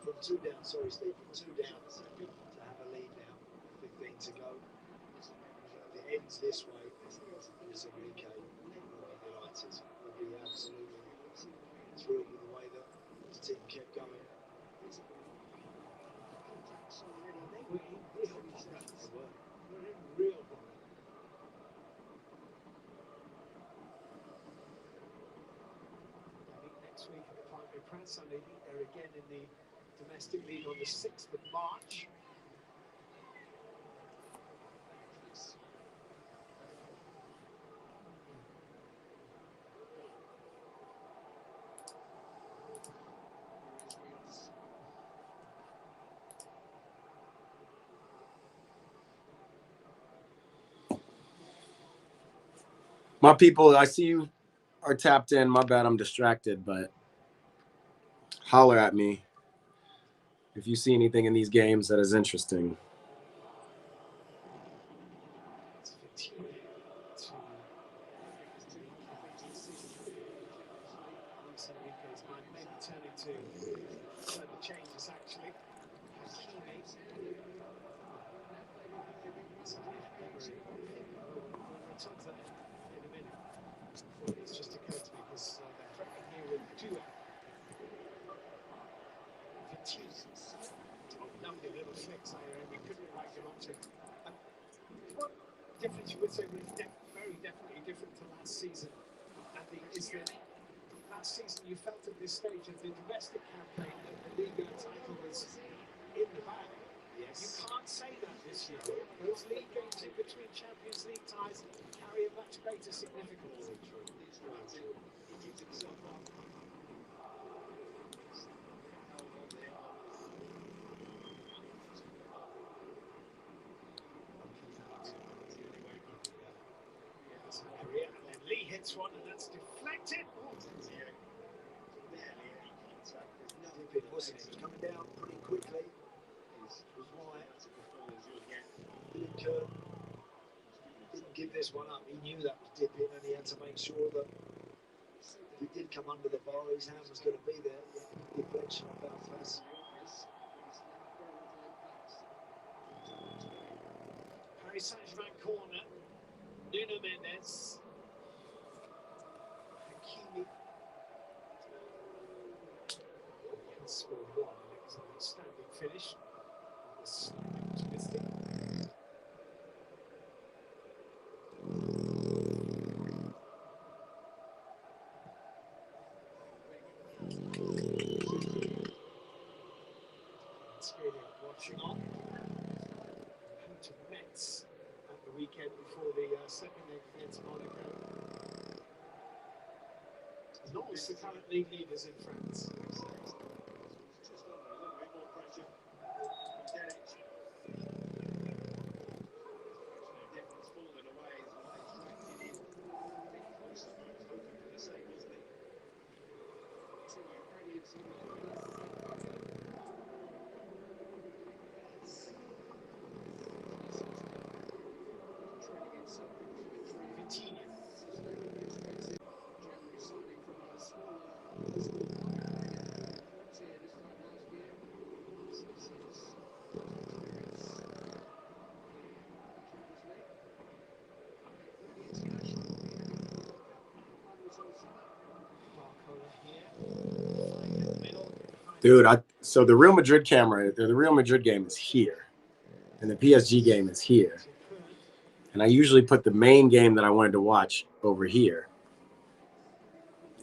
From 2 down, sorry Steve, from 2 down to have a lead now, 15 to go. If it ends this way, it's Enrique will be delighted. He'll be absolutely thrilled with the way that the team kept going. They were in real bother. They were in real bother. I think next week at the Primary Press, they meet there again in the domestic league on the 6th of March. My people, I see you are tapped in. My bad, I'm distracted, but holler at me if you see anything in these games that is interesting. Maybe turning to further changes actually. Hakimi. We'll return to that in a minute. It's just occurred to me because they're threatening here with duo. Lovely little flicks there, and we couldn't quite get onto. What difference you would say was very definitely different to last season, Andy, is that last season you felt at this stage of the domestic campaign that the Liga title was in the bag. Yes. You can't say that this year. Those league games in between Champions League ties carry a much greater significance. And then Lee hits one, and that's deflected. It wasn't. It was coming down pretty quickly. It was why didn't give this one up. He knew that was dipping, and he had to make sure that if it did come under the bar, his hand was going to be there. Deflection of Belfast. Paris Saint-Germain corner. Nuno Mendes. Hakimi. Scored one, and it was an outstanding finish. It was slightly optimistic. It's really watching on. Went to Metz at the weekend before the second leg against Monaco. Nantes, the current league leaders in France. Just a little bit more pressure. Difference falling away is why he's dragged it in. I think Foster was hoping for the same, wasn't he? Dude, so the Real Madrid camera, the Real Madrid game is here, and the PSG game is here. And I usually put the main game that I wanted to watch over here.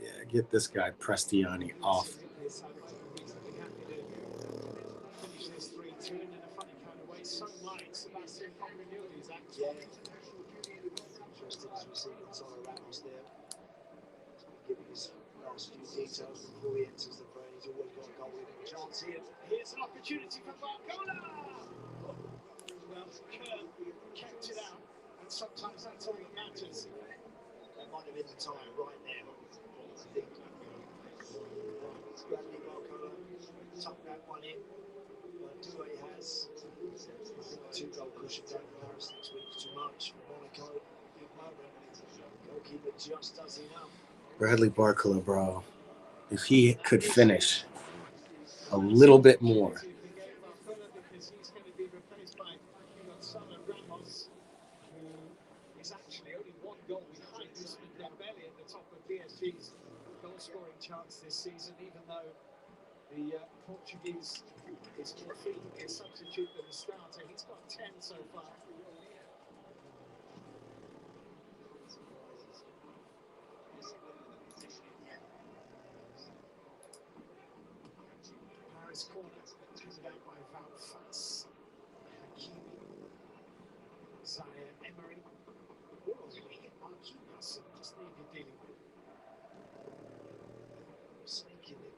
Yeah, get this guy Prestiani off. Giving his last few details before he enters the frame. He's always got a goal winning chance here. Here's an opportunity for Barcola. Well, Kerr kept it out, and sometimes that's all that matters. That might have been the time right now. I think Bradley Barcola tucked that one in. But Douay has a 2-goal cushion down in Paris next week. Too much for Monaco. Big moment. Goalkeeper just does enough. Bradley Barcola, bro. If he could finish a little bit more. Because he's going to be replaced by Gonzalo Ramos, who is actually only 1 goal behind Usman Dembele at the top of PSG's goal-scoring charts this season, even though the Portuguese is more frequently a substitute than a starter. He's got 10 so far. Paris corner, tweeted out by Valfas, Hakimi, Zaire Emery. Oh, he hit Marquinhos and just needed dealing with. Sneaking it.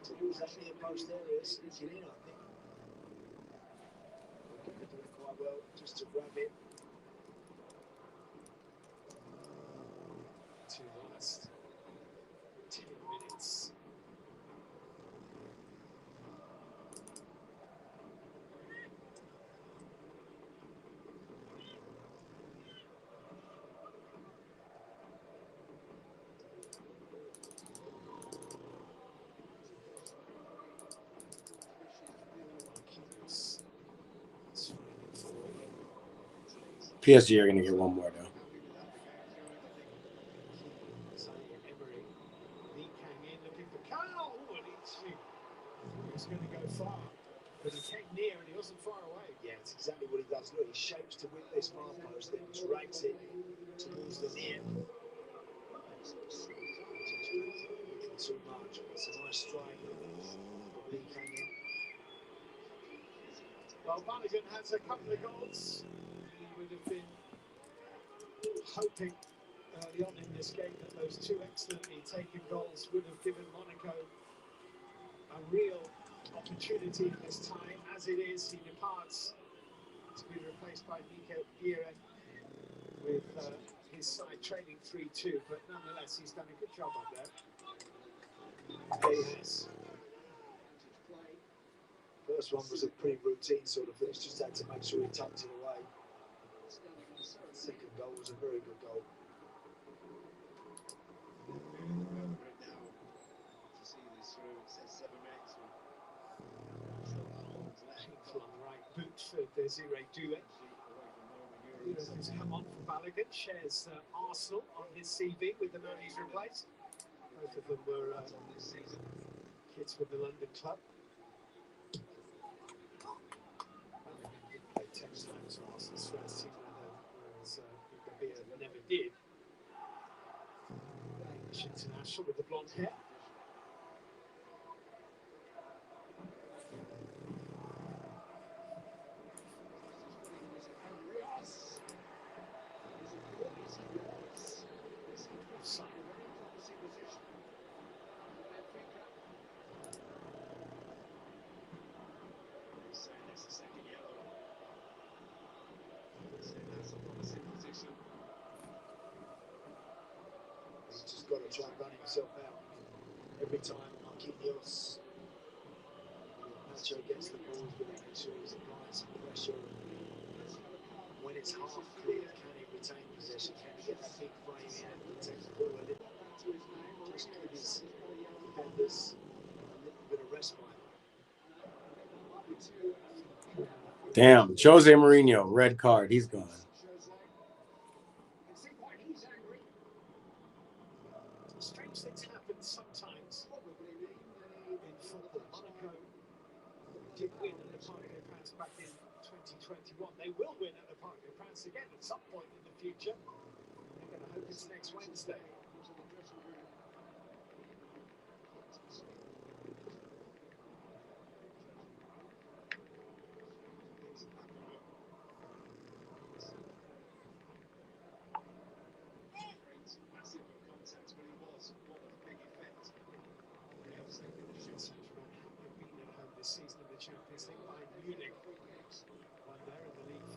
To lose that near post area, sneaking in, I think. Doing it quite well just to grab it. To the last 10 minutes. PSG are going to get one more, though. He's going to go far, but he came near and he wasn't far away. Yeah, it's exactly what he does. Look, he shapes to whip this far post, then drags it towards the near. Too much. It's a nice strike. Lee Canyon. Well, Balogun has a couple of goals. He would have been hoping early on in this game that those 2 excellently taken goals would have given Monaco a real opportunity at this time. As it is, he departs to be replaced by Nico Guerra with his side trailing 3-2, but nonetheless he's done a good job up there. Yes. First one was a pretty routine sort of finish, just had to make sure he tucked it away. Second goal was a very good goal. Painful on the right boot for Desiree Doué. Has come on for Balogun, shares Arsenal on his CV with the man he's replaced. Both of them were kids with the London club. Balogun did play 10 times for Arsenal's first team, whereas Gabia never did. English international with the blonde hair. He's just got to try and run himself out. Every time Marquinhos Nacho gets the ball, he's going to make sure he's applying some pressure. When it's half clear, can he retain possession? Can he get that big frame in and protect the ball? Just give his defenders a little bit of respite. Damn, Jose Mourinho, red card. He's gone. Strange things happen sometimes in football. Monaco did win at the Parc des Princes back in 2021. They will win at the Parc des Princes again at some point in the future. They're going to hope it's next Wednesday. Massive contact, but he was one of big effect. Been at home this season in the Champions League by Munich. Won there in the league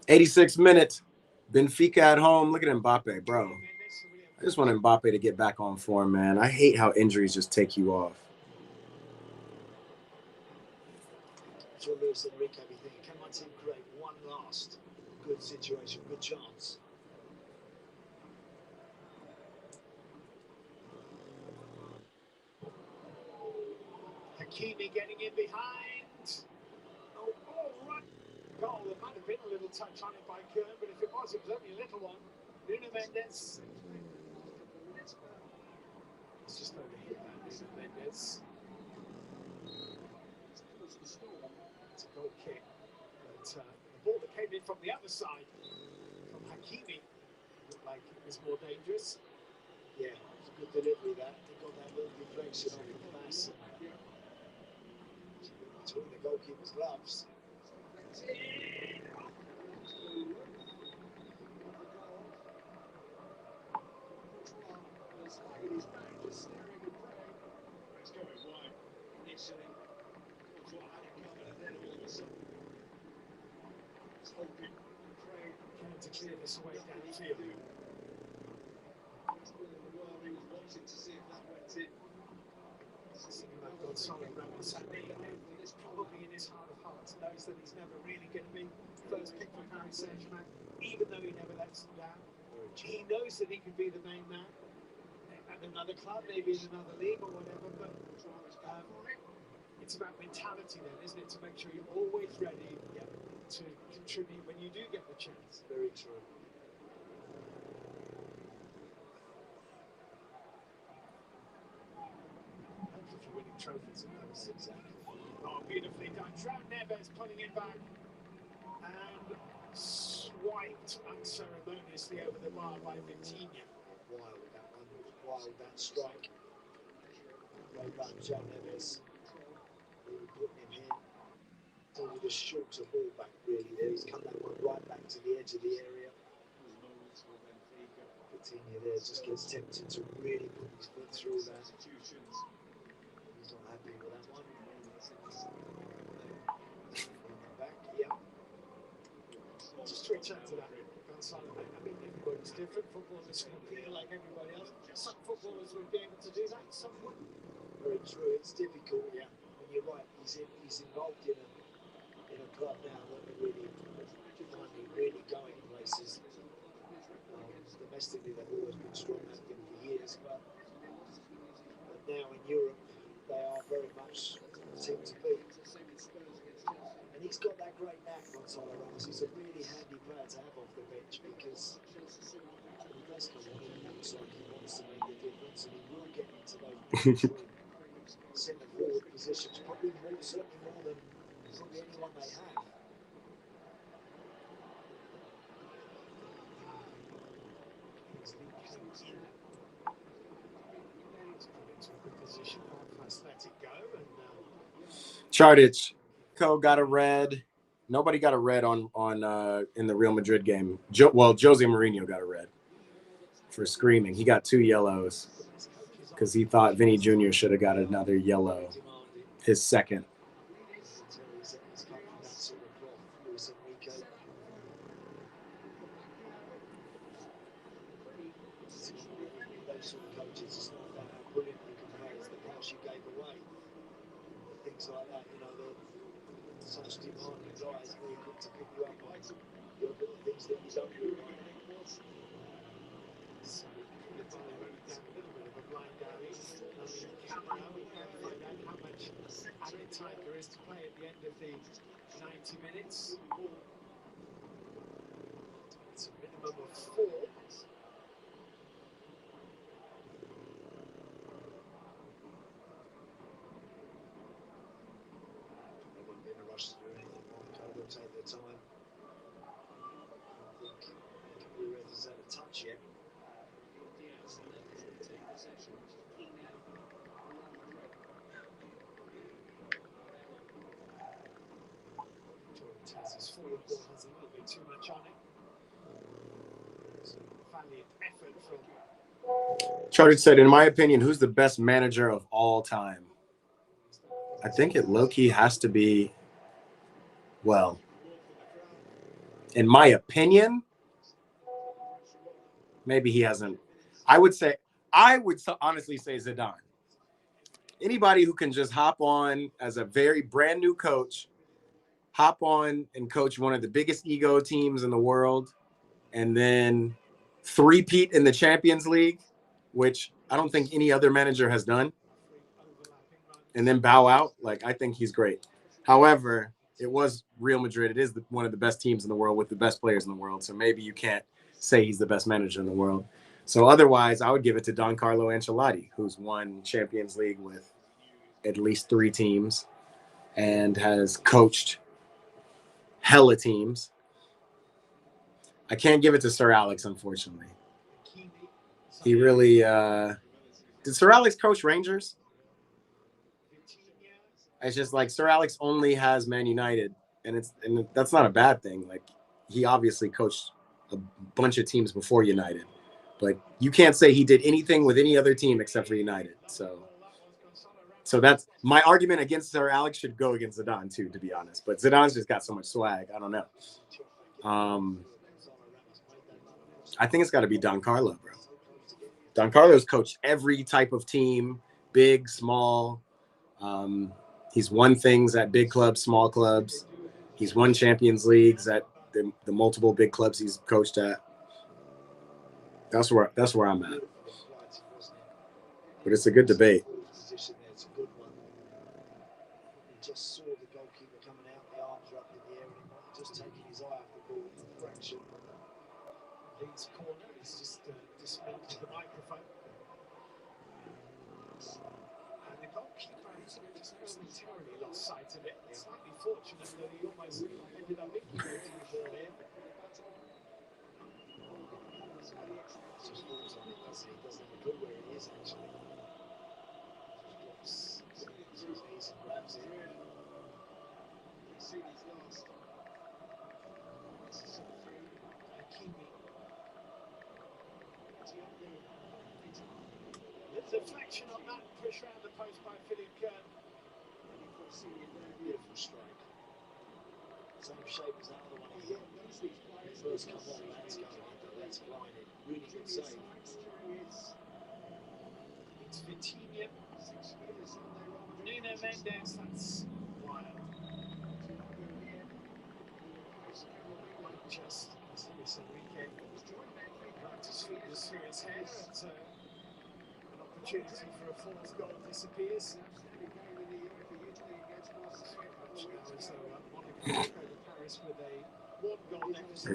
86 minutes. Benfica at home. Look at Mbappe, bro. I just want Mbappe to get back on form, man. I hate how injuries just take you off. Joe Lewis and Rick, everything. Come on, team, great. One last. Good situation, good chance. Hakimi getting in behind. Oh, right. Goal. There might have been a little touch on it by Kern, but if it was only a little one. Nuno Mendes. It's just overhit that, Nuno Mendes. It's a goal kick. But the ball that came in from the other side, from Hakimi, looked like it was more dangerous. Yeah, it's a good delivery that. They got that little deflection off the pass. Between the goalkeeper's gloves. Trying to clear this away downfield. Thinking about Gonzalo Ramos, probably in his heart of hearts knows that he's never really going to be first pick for Paris Saint-Germain, even though he never lets them down. He knows that he could be the main man at another club, maybe in another league or whatever, but it's about mentality then, isn't it? To make sure you're always ready to contribute when you do get the chance. Very true. If you're winning trophies, exactly. Oh, beautifully done. João Neves putting it back and swiped unceremoniously over the bar by Vitinha. Wild that one, wild that strike. Well done, João Neves. Really putting him in. Only the shorter ball back really there. He's come that one right back to the edge of the area. Vitinha there just gets tempted to really put his foot through that. He's not happy with that one. Back, yeah. Just to return to that, Gonzalo, I mean, everybody's different. Footballers can feel like everybody else. Some footballers would be able to do that, some wouldn't. Very true, it's difficult, yeah. And you're right, he's involved in a club now that are really, finally, really going places. Domestically, they've always been strong, have been for years, but now in Europe, they are very much seem to be. And he's got that great knack, Gonzalo Ramos. He's a really handy player to have off the bench because he does come on and looks like he wants to make the difference, and he will get into those centre forward positions, certainly more than probably anyone they have. Chardic, got a red. Nobody got a red on in the Real Madrid game. Jose Mourinho got a red for screaming. He got 2 yellows because he thought Vinny Jr. should have got another yellow, his second. Things like that, you know, such demanding guys very quick to pick you up on your little things that you don't really like. So the ball went down a little bit of a blind alley. Camera, we can find out how much added time there is to play at the end of the 90 minutes. It's a minimum of 4. They'll take their time. I think Perez has had a touch yet. Jordan Taz's forward ball has a little bit too much on it. It's a valiant effort from. Charter said, in my opinion, who's the best manager of all time? I think it low-key has to be, well, in my opinion, maybe he hasn't. I would honestly say Zidane. Anybody who can just hop on as a very brand new coach, hop on and coach one of the biggest ego teams in the world, and then three-peat in the Champions League, which I don't think any other manager has done, and then bow out. Like, I think he's great. However, it was Real Madrid. It is one of the best teams in the world with the best players in the world. So maybe you can't say he's the best manager in the world. So otherwise, I would give it to Don Carlo Ancelotti, who's won Champions League with at least 3 teams and has coached hella teams. I can't give it to Sir Alex, unfortunately. He really did Sir Alex coach Rangers? It's just like Sir Alex only has Man United, and that's not a bad thing. Like, he obviously coached a bunch of teams before United, but you can't say he did anything with any other team except for United. So that's my argument against Sir Alex. Should go against Zidane too, to be honest. But Zidane's just got so much swag. I don't know. I think it's got to be Don Carlo, bro. Don Carlo's coached every type of team, big, small. He's won things at big clubs, small clubs. He's won Champions Leagues at the multiple big clubs he's coached at. That's where I'm at. But it's a good debate. Just saw the goalkeeper coming out, the arms are up in the air, and he might just taking his eye off the ball for a fraction. Leeds corner is just dismissed to the microphone. And the goalkeeper has just momentarily lost sight of it. It's slightly fortunate that he almost ended up linking with the ball here. Just falls on it, doesn't he? Doesn't look good where he is, actually. Just drops his knees and grabs it. The deflection on that, push around the post by Philip Kern. Beautiful strike. Same shape as that other one he hit. First come on, that's going under, that's blinded. Really good save. It's Vitinha. Nuno Mendes, that's wild. Just as Luis Enrique grabbed his fingers through his head, and an opportunity for a fourth goal disappears.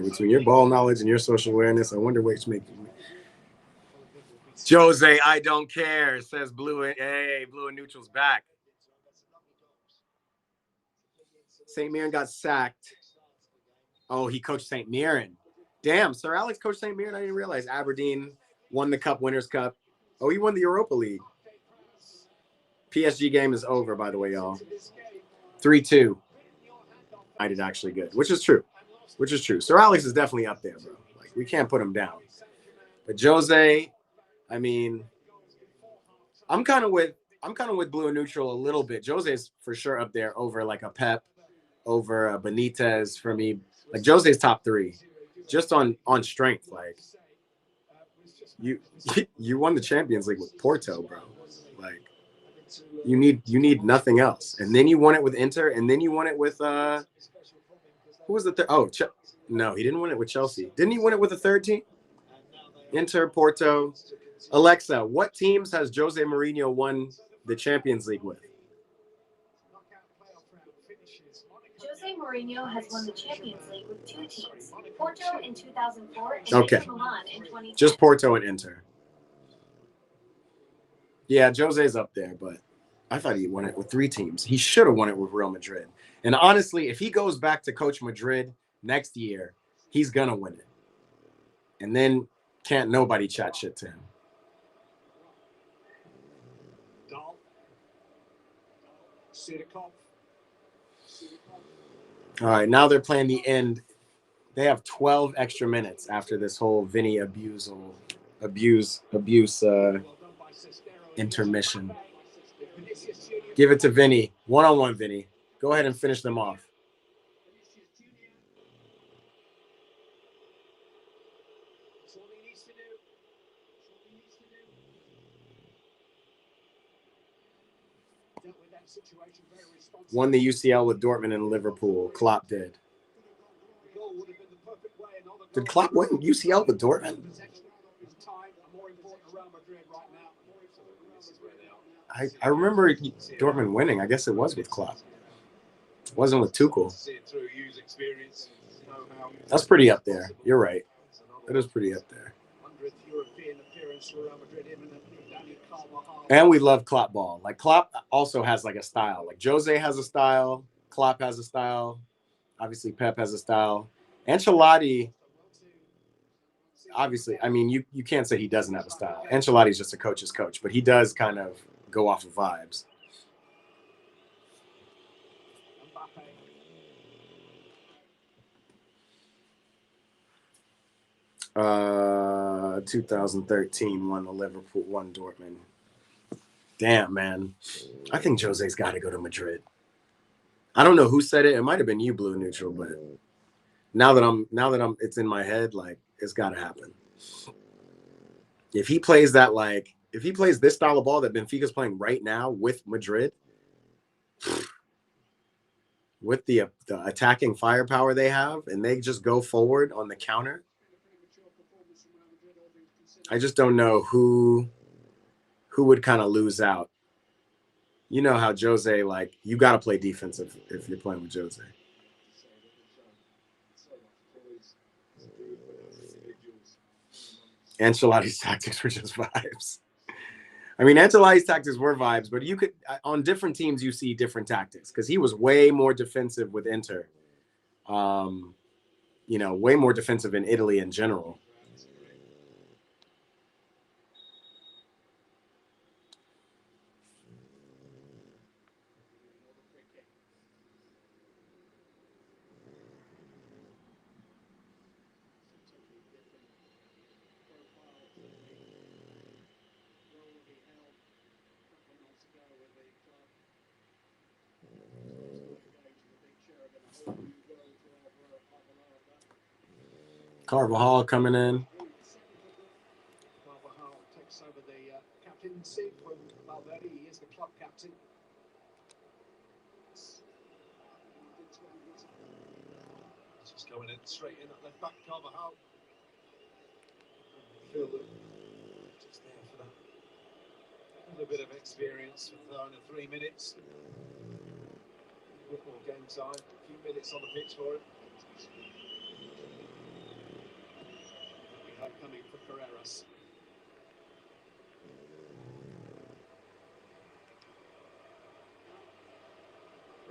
Between your ball knowledge and your social awareness, I wonder which makes you. Jose, I don't care, says Blue. Hey, Blue and Neutral's back. St. Mirren got sacked. Oh, he coached St. Mirren. Damn, Sir Alex coached St. Mirren. I didn't realize. Aberdeen won the Cup, Winners' Cup. Oh, he won the Europa League. PSG game is over, by the way, y'all. 3-2. I did actually good, which is true. Sir Alex is definitely up there, bro. Like, we can't put him down. But Jose, I mean, I'm kind of with Blue and Neutral a little bit. Jose's for sure up there over like a Pep, over a Benitez for me. Like, Jose's top 3, just on strength. Like, you won the Champions League with Porto, bro. Like, you need nothing else. And then you won it with Inter, and then you won it with who was the third? Oh, no, he didn't win it with Chelsea. Didn't he win it with a third team? Inter, Porto. Alexa, what teams has Jose Mourinho won the Champions League with? Jose Mourinho has won the Champions League with 2 teams, Porto in 2004 and Okay. Milan in 2010. Just Porto and Inter. Yeah, Jose's up there, but I thought he won it with 3 teams. He should have won it with Real Madrid. And honestly, if he goes back to coach Madrid next year, he's going to win it. And then can't nobody chat shit to him. All right, now they're playing the end. They have 12 extra minutes after this whole Vinny abuse intermission. Give it to Vinny. One-on-one, Vinny. Go ahead and finish them off. Won the UCL with Dortmund and Liverpool. Klopp did. Did Klopp win UCL with Dortmund? I remember Dortmund winning. I guess it was with Klopp. It wasn't with Tuchel. That's pretty up there. You're right. It is pretty up there. And we love Klopp ball. Like Klopp also has like a style. Like Jose has a style. Klopp has a style. Obviously, Pep has a style. Ancelotti, obviously, I mean, you can't say he doesn't have a style. Ancelotti's just a coach's coach, but he does kind of go off of vibes. 2013 won the Liverpool, won Dortmund. Damn, man. I think Jose's got to go to Madrid. I don't know who said it. It might have been you, Blue Neutral, but now that I'm it's in my head, like it's got to happen. If he plays this style of ball that Benfica's playing right now with Madrid, with the attacking firepower they have, and they just go forward on the counter, I just don't know who would kind of lose out. You know how Jose, like, you got to play defensive if you're playing with Jose. Ancelotti's tactics were just vibes. I mean, Ancelotti's tactics were vibes, but you could, on different teams, you see different tactics because he was way more defensive with Inter. Way more defensive in Italy in general. Carvajal coming in. Carvajal takes over the captaincy from Valverde. He is the club captain. Just going in straight in at left back, Carvajal. Feel that just there for that. A little bit of experience for throwing in 3 minutes. A bit more game time. A few minutes on the pitch for him. We have coming for Carreras.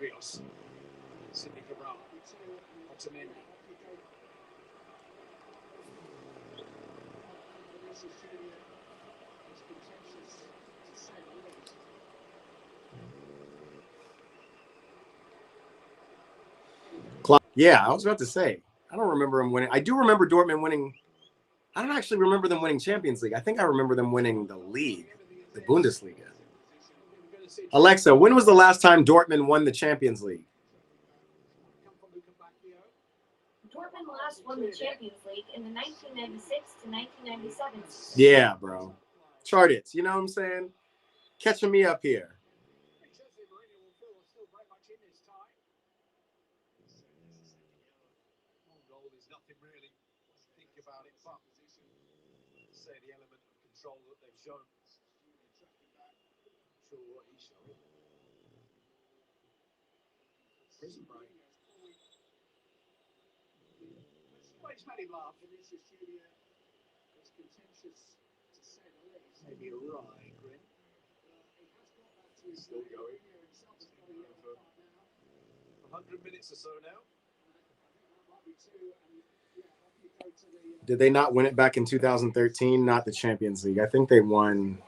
Rios. Sidney Cabral. Otamendi. Yeah, I was about to say, I don't remember him winning. I do remember Dortmund winning. I don't actually remember them winning Champions League. I think I remember them winning the league, the Bundesliga. Alexa, when was the last time Dortmund won the Champions League? Dortmund last won the Champions League in the 1996 to 1997 season. Yeah, bro. Chart it. You know what I'm saying? Catching me up here. Say the element of control that they've shown. Sure what he's showing. Prison break. Well, he's made him laugh. Maybe a wry grin. Still going. For 100 minutes or so now. Did they not win it back in 2013? Not the Champions League. I think they won.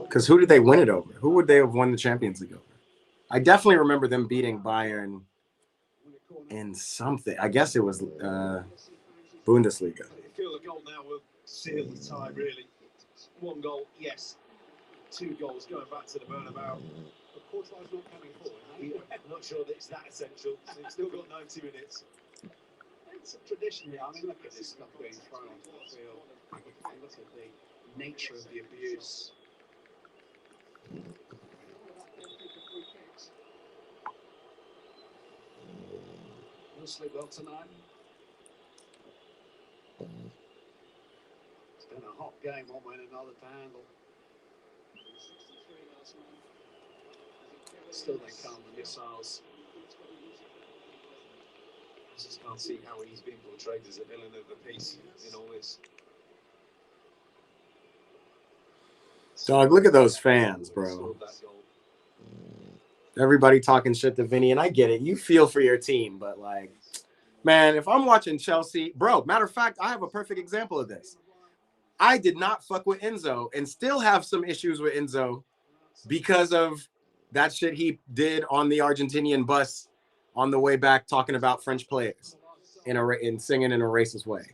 Because who did they win it over? Who would they have won the Champions League over? I definitely remember them beating Bayern in something. I guess it was Bundesliga. I feel the goal now will seal the tie, really. 1 goal, yes. 2 goals going back to the Bernabeu. But Courtois not coming forward. I'm not sure that it's that essential. So he's still got 90 minutes. traditionally, I mean, look at this stuff being thrown onto the field. Look at the nature of the abuse. We'll sleep well tonight. It's been a hot game one way and another to handle. Still they come, the missiles. I just can't see how he's been portrayed as a villain of the piece in all this. Dog, look at those fans, bro. Everybody talking shit to Vinny, and I get it. You feel for your team, but like, man, if I'm watching Chelsea, bro, matter of fact, I have a perfect example of this. I did not fuck with Enzo and still have some issues with Enzo because of that shit he did on the Argentinian bus on the way back talking about French players in singing in a racist way.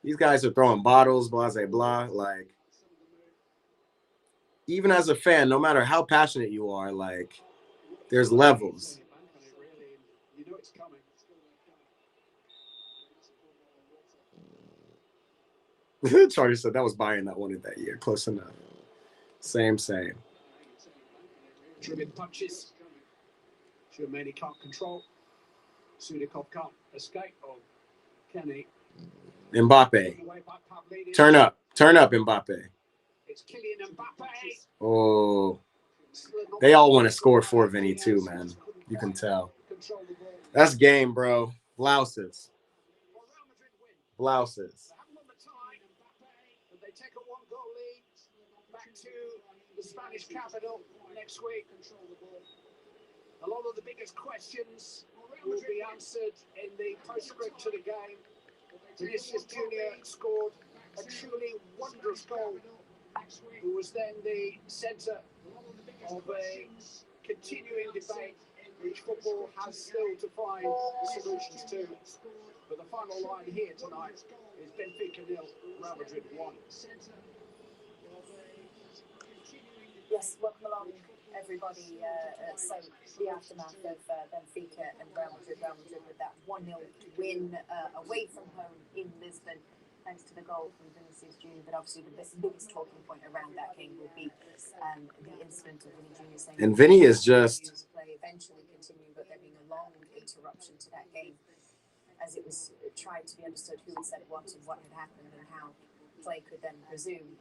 These guys are throwing bottles, blah, blah, blah. Like, even as a fan, no matter how passionate you are, like, there's levels. You know it's coming. Charlie said that was buying that one in that year. Close enough. Same. Driven punches. Tchouameni can't control. Sudikov can't escape. Oh, Kenny. Mbappe. Turn up, Mbappe. It's Kylian Mbappe. Oh, they all want to score for Vinny too, man. You can tell. That's game, bro. Blouses. They take a one-goal lead back to the Spanish capital next week. A lot of the biggest questions will be answered in the postscript to the game. Vinicius Junior scored a truly wondrous goal, who was then the centre of a continuing debate which football has still to find solutions to. But the final line here tonight is Benfica 0, Real Madrid 1. Yes, welcome along, everybody. So the aftermath of Benfica and Real Madrid with that 1-0 win away from home in Lisbon, thanks to the goal from Vinicius Junior. But obviously the biggest talking point around that game will be the incident of Vinny Junior saying, and Vinny is just play eventually continue, but there being a long interruption to that game as it was tried to be understood who had said what and what had happened and how play could then resume.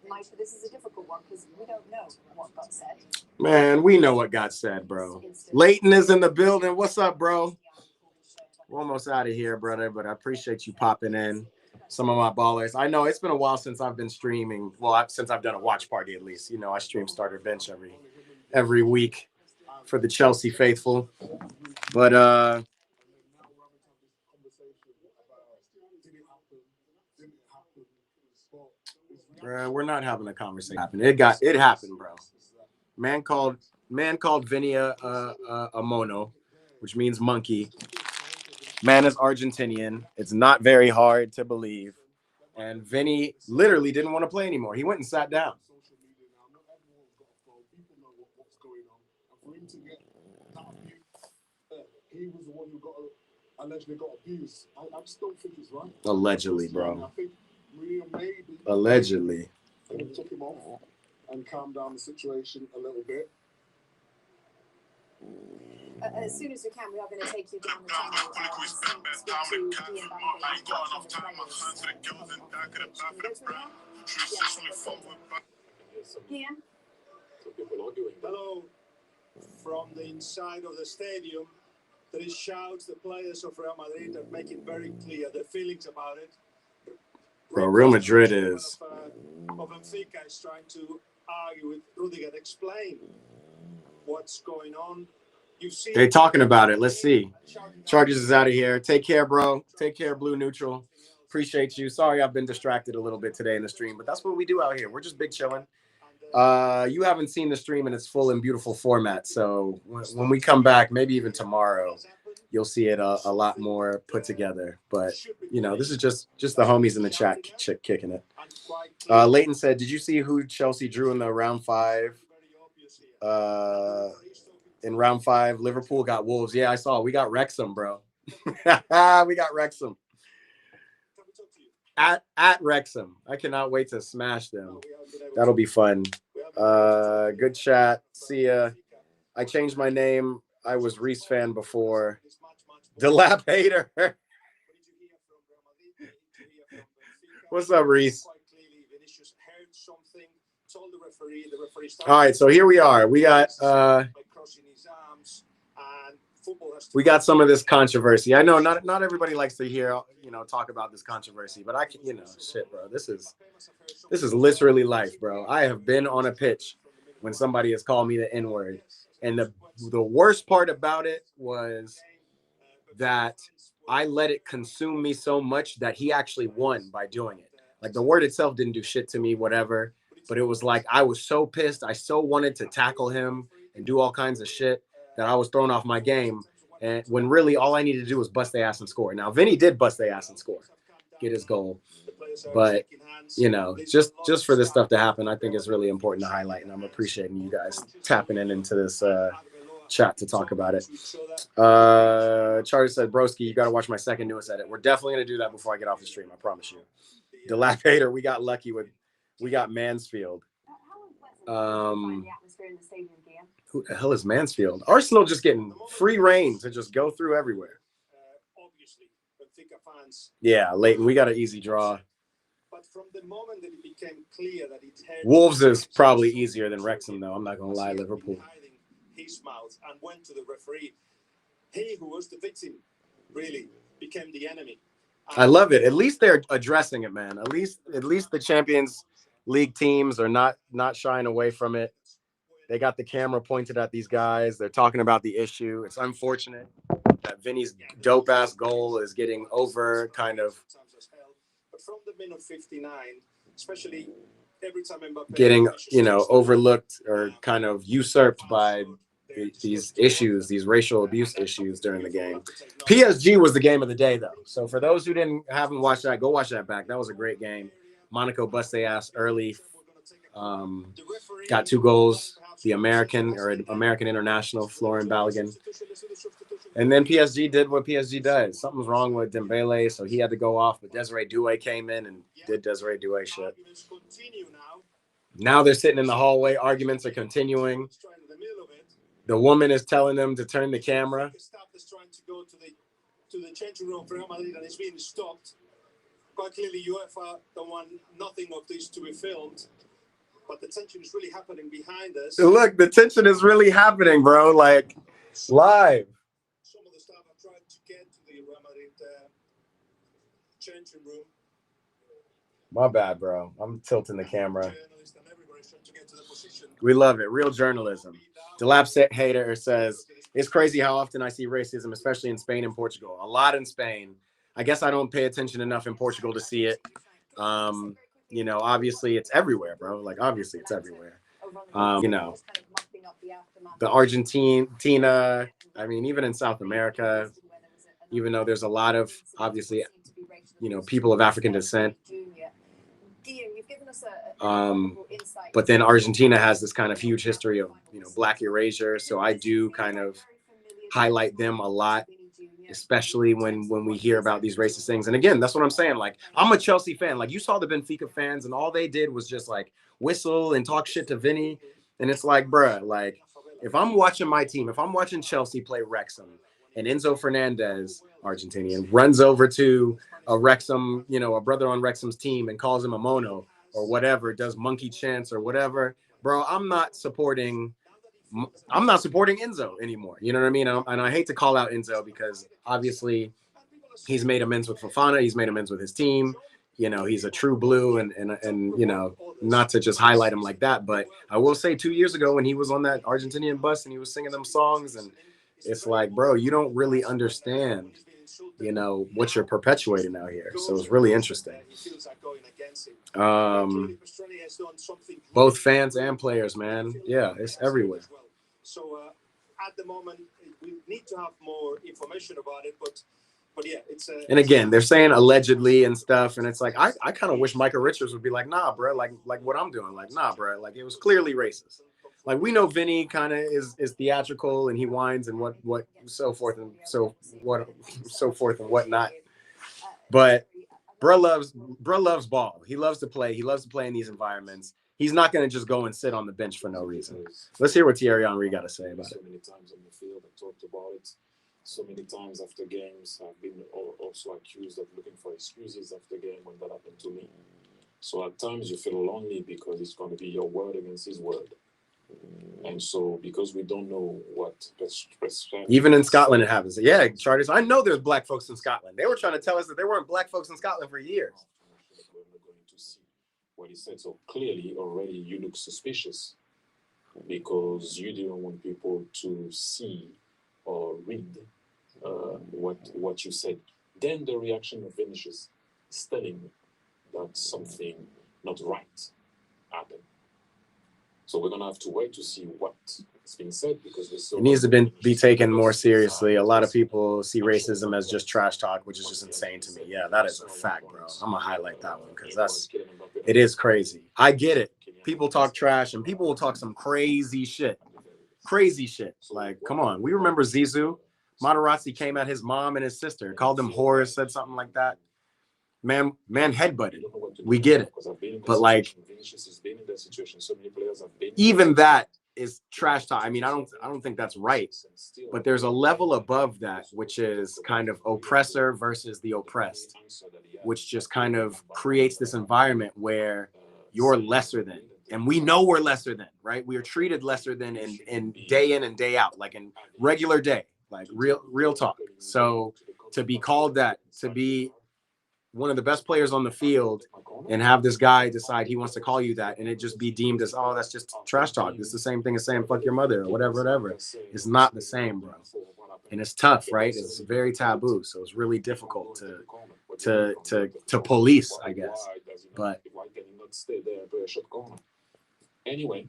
Mike, this is a difficult one because we don't know what got said. Man, we know what got said, bro. Leighton is in the building. What's up, bro? We're almost out of here, brother, but I appreciate you popping in. Some of my ballers. I know it's been a while since I've been streaming. Well, since I've done a watch party, at least. You know, I stream Starter Bench every week for the Chelsea faithful. But we're not having a conversation. It happened, bro. Man called Vinny a mono, which means monkey. Man is Argentinian. It's not very hard to believe. And Vinny literally didn't want to play anymore. He went and sat down. He was the one who allegedly got abused. I just don't think it's right. Allegedly, bro. I think maybe allegedly took him off and calmed down the situation a little bit. As soon as we can, we are going to take you down the channel and speak to Ian Ian? Hello. From the inside of the stadium, there is shouts. The players of Real Madrid are making very clear their feelings about it. Bro, Real Madrid is. Of Benfica is trying to argue with Rudiger, explain what's going on. They're talking about it. Let's see. Chargers is out of here. Take care, bro. Take care, Blue Neutral. Appreciate you. Sorry I've been distracted a little bit today in the stream, but that's what we do out here. We're just big chilling. You haven't seen the stream in its full and beautiful format, so when we come back, maybe even tomorrow, you'll see it a lot more put together. But, you know, this is just the homies in the chat kicking it. Leighton said, did you see who Chelsea drew in the round 5? in round 5. Liverpool got Wolves. Yeah, I saw. We got Wrexham, bro. We got Wrexham. At Wrexham. I cannot wait to smash them. That'll be fun. Good chat. See ya. I changed my name. I was Reese fan before. The Lap Hater. What's up, Reese? All right, so here we are. We got some of this controversy. I know not everybody likes to hear, talk about this controversy, but I can, shit, bro. This is literally life, bro. I have been on a pitch when somebody has called me the N-word, and the worst part about it was that I let it consume me so much that he actually won by doing it. Like, the word itself didn't do shit to me, whatever, but it was like I was so pissed. I so wanted to tackle him and do all kinds of shit that I was thrown off my game. And when really all I needed to do was bust their ass and score. Now, Vinny did bust their ass and score, get his goal. But, just for this stuff to happen, I think it's really important to highlight. And I'm appreciating you guys tapping into this chat to talk about it. Charlie said, broski, you got to watch my second newest edit. We're definitely going to do that before I get off the stream. I promise you. The Lap Hater, we got lucky we got Mansfield. Who the hell is Mansfield? Arsenal just getting free reign to just go through everywhere. Yeah, Leighton, we got an easy draw. But from the moment that it became clear that it had Wolves is probably easier than Wrexham, though. I'm not going to lie, Liverpool. His mouth and went to the referee. He who was the victim really became the enemy. I love it. At least they're addressing it, man. At least the Champions League teams are not shying away from it. They got the camera pointed at these guys. They're talking about the issue. It's unfortunate that Vinny's dope ass goal is getting over kind of But from the minute 59, especially every time Mbappe getting, overlooked or kind of usurped by these issues, these racial abuse issues during the game. PSG was the game of the day, though. So for those who haven't watched that, go watch that back. That was a great game. Monaco bust their ass early. Got 2 goals. The American international, Florian Balogun. And then PSG did what PSG does. Something's wrong with Dembele, so he had to go off. But Desiree Doué came in and did Desiree Doué shit. Now they're sitting in the hallway. Arguments are continuing. The woman is telling them to turn the camera. Is trying to go to the changing room for Real Madrid and it's being stopped. Quite clearly, UEFA don't want nothing of this to be filmed. But the tension is really happening behind us. Look, the tension is really happening, bro. Like, live. Some of the staff have tried to get to the Real Madrid changing room. My bad, bro. I'm tilting the camera. We love it. Real journalism. The Lap Hater says, it's crazy how often I see racism, especially in Spain and Portugal. A lot in Spain. I guess I don't pay attention enough in Portugal to see it. Obviously it's everywhere, bro. Like, obviously it's everywhere. The Argentina, I mean, even in South America, even though there's a lot of, obviously, people of African descent. But then Argentina has this kind of huge history of, Black erasure. So I do kind of highlight them a lot, especially when we hear about these racist things. And again, that's what I'm saying. Like, I'm a Chelsea fan. Like, you saw the Benfica fans and all they did was just like whistle and talk shit to Vinny. And it's like, bruh, like, if I'm watching my team, if I'm watching Chelsea play Wrexham and Enzo Fernandez, Argentinian, runs over to a Wrexham, a brother on Wrexham's team and calls him a mono or whatever, does monkey chants or whatever, bro, I'm not supporting Enzo anymore. You know what I mean? And I hate to call out Enzo because obviously he's made amends with Fofana. He's made amends with his team. He's a true blue and not to just highlight him like that. But I will say 2 years ago when he was on that Argentinian bus and he was singing them songs, and it's like, bro, you don't really understand, what you're perpetuating out here. So it's really interesting. Both fans and players, man. Yeah, it's everywhere. So at the moment, we need to have more information about it, but yeah, it's and again, they're saying allegedly and stuff, and it's like I kind of wish Michael Richards would be like, nah, bro, like what I'm doing, like, nah, bro, like it was clearly racist. Like, we know Vinny kind of is theatrical and he whines and what so forth and whatnot. But bro loves ball. He loves to play. He loves to play in these environments. He's not going to just go and sit on the bench for no reason. Let's hear what Thierry Henry got to say about it. So many times on the field, I talked about it. So many times after games, I've been also accused of looking for excuses after game when that happened to me. So at times you feel lonely because it's going to be your word against his word. And so because we don't know what even in Scotland it happens. Yeah, Charters. I know there's black folks in Scotland. They were trying to tell us that there weren't black folks in Scotland for years. We're not going to see what he said. So clearly already you look suspicious because you didn't want people to see or read what you said. Then the reaction of Vinicius is telling me that something not right happened. So we're gonna have to wait to see what's being said because it needs to be taken more seriously. A lot of people see racism as just trash talk, which is just insane to me. Yeah, that is a fact, bro. I'm gonna highlight that one because it is crazy. I get it. People talk trash and people will talk some crazy shit. Crazy shit. Like, come on. We remember Zizou. Materazzi came at his mom and his sister, called them whores, said something like that. Man headbutted. We get it. But like, even that is trash talk. I mean, I don't think that's right. But there's a level above that, which is kind of oppressor versus the oppressed, which just kind of creates this environment where you're lesser than. And we know we're lesser than, right? We are treated lesser than in day in and day out, like in regular day, like real talk. So to be called that, to be one of the best players on the field and have this guy decide he wants to call you that and it just be deemed as, oh, that's just trash talk. It's the same thing as saying fuck your mother or whatever. It's not the same, bro. And it's tough, right? It's very taboo. So it's really difficult to police, I guess. But anyway,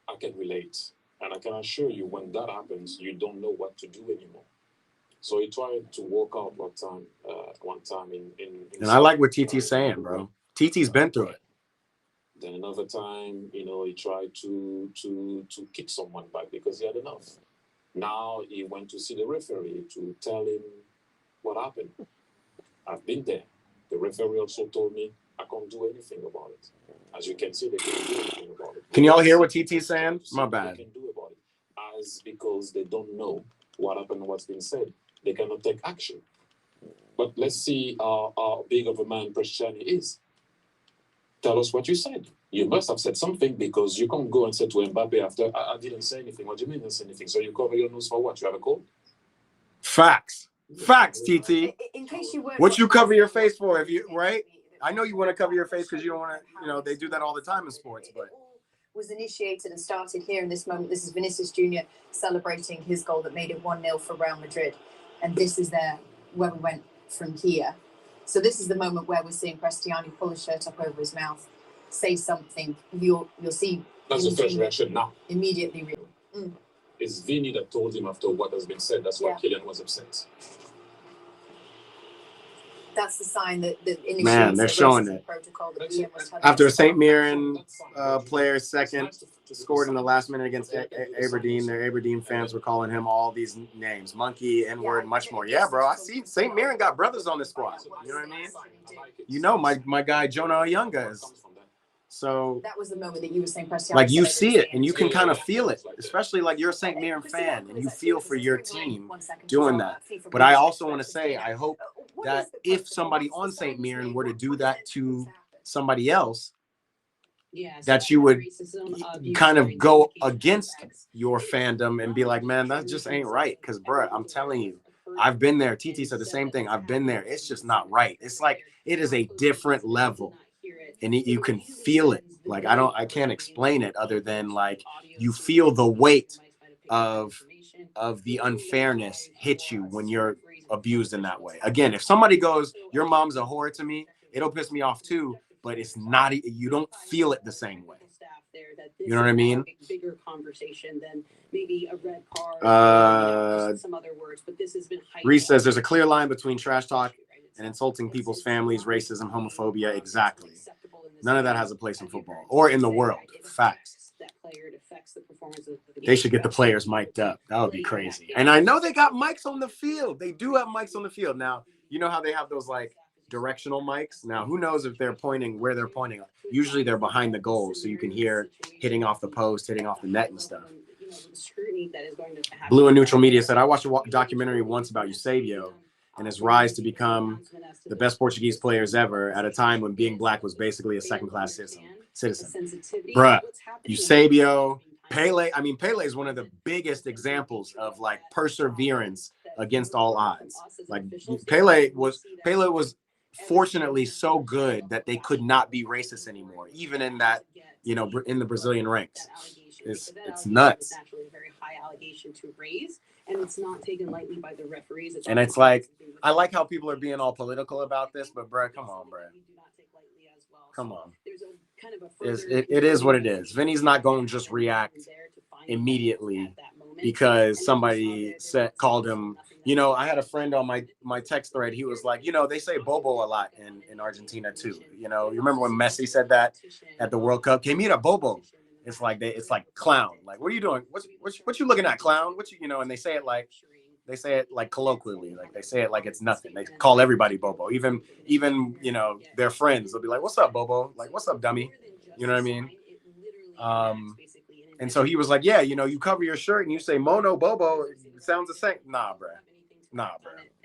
I can relate. And I can assure you when that happens, you don't know what to do anymore. So he tried to walk out one time in and I like what TT's saying, bro. TT's been through it. Then another time, he tried to kick someone back because he had enough. Now he went to see the referee to tell him what happened. I've been there. The referee also told me I can't do anything about it. As you can see, they can't do anything about it. Can y'all hear what TT's saying? My bad. They can do about it. As because they don't know what happened, what's been said. They cannot take action. But let's see how big of a man Cristiano is. Tell us what you said. You must have said something because you can't go and say to Mbappe after, I didn't say anything. What do you mean I didn't say anything? So you cover your nose for what? You have a cold? Facts, TT. In case you weren't, what you cover your face for? If you right, I know you want to cover your face because you don't want to. They do that all the time in sports, but. Was initiated and started here in this moment. This is Vinicius Jr. celebrating his goal that made it 1-0 for Real Madrid. And this is where we went from here. So this is the moment where we're seeing Cristiano pull his shirt up over his mouth, say something. You'll see. That's the first reaction now. Immediately. It's Vini that told him after what has been said. That's why Kylian was upset. That's the sign that initiates man, they're showing it. After a St. Mirren player second scored in the last minute against Aberdeen, their Aberdeen fans were calling him all these names: monkey, N-word, much more. Yeah, bro, I see St. Mirren got brothers on the squad. You know what I mean? My guy Jonah Oyunga is. So that was the moment that you were saying, like you see it and you can kind of feel it, especially like you're a St. Mirren fan and you feel for your team doing that. But I also want to say, I hope that if somebody on St. Mirren were to do that to somebody else, that you would kind of go against your fandom and be like, man, that just ain't right. Because, bro, I'm telling you, I've been there. TT said the same thing. I've been there. It's just not right. It's like it is a different level. And you can feel it. Like I can't explain it other than like you feel the weight of the unfairness hit you when you're abused in that way. Again, if somebody goes, your mom's a whore to me, it'll piss me off too, but it's not, you don't feel it the same way. You know what I mean? Bigger conversation than maybe a red card, some other words, but this has been Reese says there's a clear line between trash talk and insulting people's families, racism, homophobia. Exactly. None of that has a place in football or in the world. Facts. player, it affects the performance of the game. They should get the players mic'd up. That would be crazy. And I know they got mics on the field. They do have mics on the field. Now, you know how they have those like directional mics? Now, who knows if they're pointing where they're pointing? Usually they're behind the goal, so you can hear hitting off the post, hitting off the net and stuff. Blue and Neutral Media said, I watched a documentary once about Eusebio and his rise to become the best Portuguese players ever at a time when being black was basically a second-class citizen. Bruh, Eusebio, Pele. I mean, Pele is one of the biggest examples of like perseverance against all odds. Like Pele was fortunately so good that they could not be racist anymore, even in that, you know, in the Brazilian ranks. It's nuts. Naturally a very high allegation to raise, and it's not taken lightly by the referees. And it's like, I like how people are being all political about this, but bro, come on, bro. Come on. It is what it is. Vinny's not going to just react immediately because somebody called him. You know, I had a friend on my text thread. He was like, you know, they say Bobo a lot in Argentina too. You know, you remember when Messi said that at the World Cup? Que mira, Bobo. It's like clown. Like, what are you doing? What you looking at, clown? You know? And they say it like colloquially, like they say it like it's nothing. They call everybody Bobo, even you know their friends. They'll be like, "What's up, Bobo?" Like, "What's up, dummy?" You know what I mean? And so he was like, "Yeah, you know, you cover your shirt and you say Mono Bobo. It sounds the same." Nah, bro.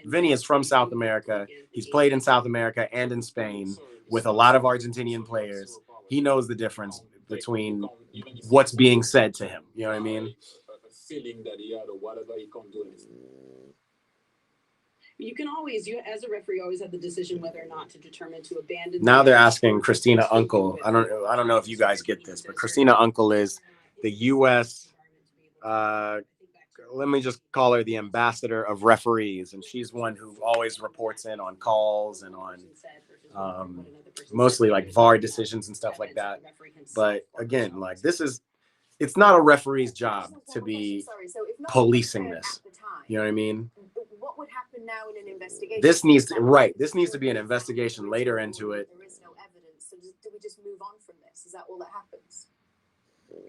Vinny is from South America. He's played in South America and in Spain with a lot of Argentinian players. He knows the difference between what's being said to him. You know what I mean? Feeling that he had or whatever, he can't do anything. You can always, as a referee, always have the decision whether or not to determine to abandon. Now they're asking Christina Uncle. I don't know if you guys get this, but Christina Uncle is the U.S. Let me just call her the ambassador of referees, and she's one who always reports in on calls and on mostly like VAR decisions and stuff like that. But again, like it's not a referee's job to be policing this. You know what I mean? What would happen now in an investigation? This needs to be an investigation later into it. There is no evidence. So do we just move on from this? Is that all that happens?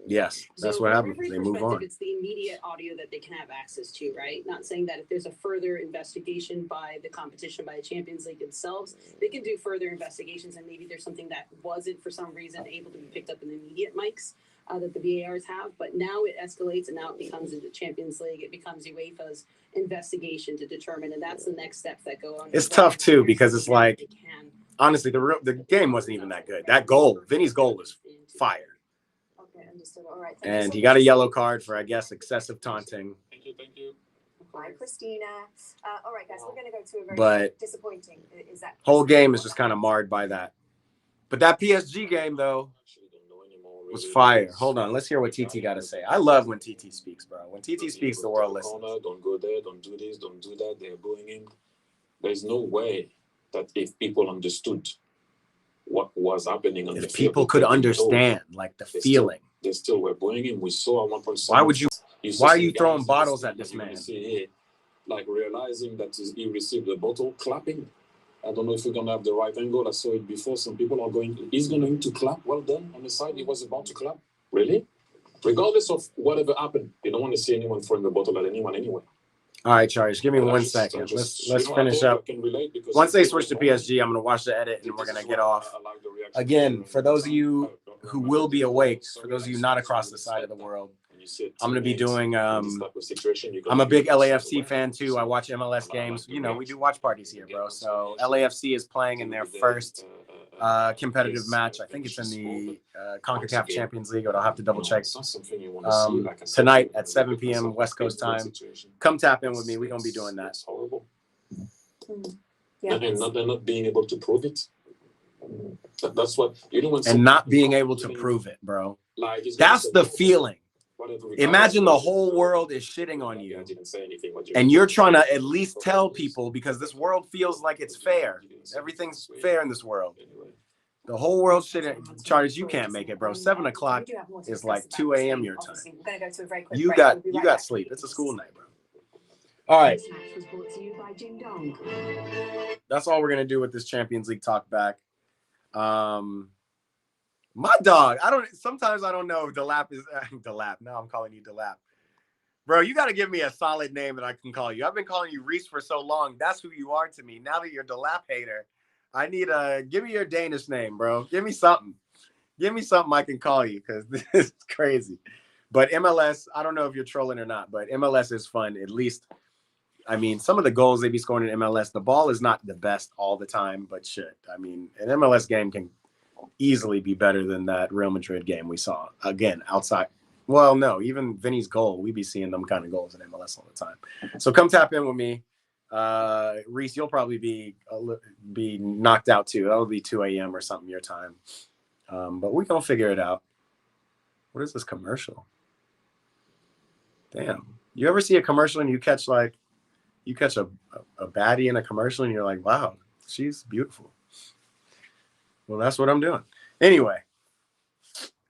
Yes, that's what happens. They move on. It's the immediate audio that they can have access to, right? Not saying that if there's a further investigation by the competition, by the Champions League themselves, they can do further investigations, and maybe there's something that wasn't for some reason able to be picked up in the immediate mics that the VARs have. But now it escalates, and now it becomes the Champions League. It becomes UEFA's investigation to determine, and that's the next steps that go on. It's tough too because it's like, honestly, the game wasn't even that good. That goal, Vinny's goal, was fire. Understood. All right. And he got a yellow card for, I guess, excessive taunting. Thank you. Bye, Christina. All right, guys, we're going to go to a very disappointing. Is that whole game is just kind of marred by that. But that PSG game, though, was fire. Hold on. Let's hear what TT got to say. I love when TT speaks, bro. When TT speaks, the world listens. Don't go there. Don't do this. Don't do that. They're booing him. There's no way that if people understood what was happening on the field, people could understand, like, the feeling. They still were booing him. We saw at one point. Why are you throwing bottles at this man? Like realizing that he received the bottle, clapping. I don't know if we're gonna have the right angle. I saw it before. Some people are going. He's going to clap. Well done on the side. He was about to clap. Really? Regardless of whatever happened, you don't want to see anyone throwing the bottle at anyone anyway. All right, Charles, give me 1 second. Let's finish up. Once they switch to PSG, I'm going to watch the edit and we're going to get off. Again, for those of you who will be awake, for those of you not across the side of the world, I'm going to be doing, I'm a big LAFC fan too. I watch MLS games. You know, we do watch parties here, bro. So LAFC is playing in their first competitive match. I think it's in the CONCACAF Champions League, but I'll have to double check. Tonight at 7 p.m. West Coast time. Come tap in with me. We're going to be doing that. And not being able to prove it. That's what you don't want. And not being able to prove it, bro. That's the feeling. Imagine the whole world is shitting on you and you're trying to at least tell people, because this world feels like it's fair. Everything's fair in this world. The whole world's shitting. Charles, you can't make it, bro. 7 o'clock is like 2 a.m. your time. You got sleep. It's a school night, bro. All right. That's all we're going to do with this Champions League talk back. My dog. Sometimes I don't know if Delap is Delap. Now I'm calling you Delap. Bro, you got to give me a solid name that I can call you. I've been calling you Reese for so long. That's who you are to me. Now that you're Delap hater, I need give me your Danish name, bro. Give me something. Give me something I can call you because this is crazy. But MLS, I don't know if you're trolling or not, but MLS is fun. At least, I mean, some of the goals they be scoring in MLS, the ball is not the best all the time, but shit. I mean, an MLS game can easily be better than that Real Madrid game we saw. Again, outside. Well, no, even Vinny's goal, we be seeing them kind of goals in MLS all the time. So come tap in with me. Reese, you'll probably be knocked out too. That'll be 2 a.m. or something your time. But we gonna figure it out. What is this commercial? Damn. You ever see a commercial and you catch a baddie in a commercial and you're like, wow, she's beautiful. Well, that's what I'm doing. Anyway,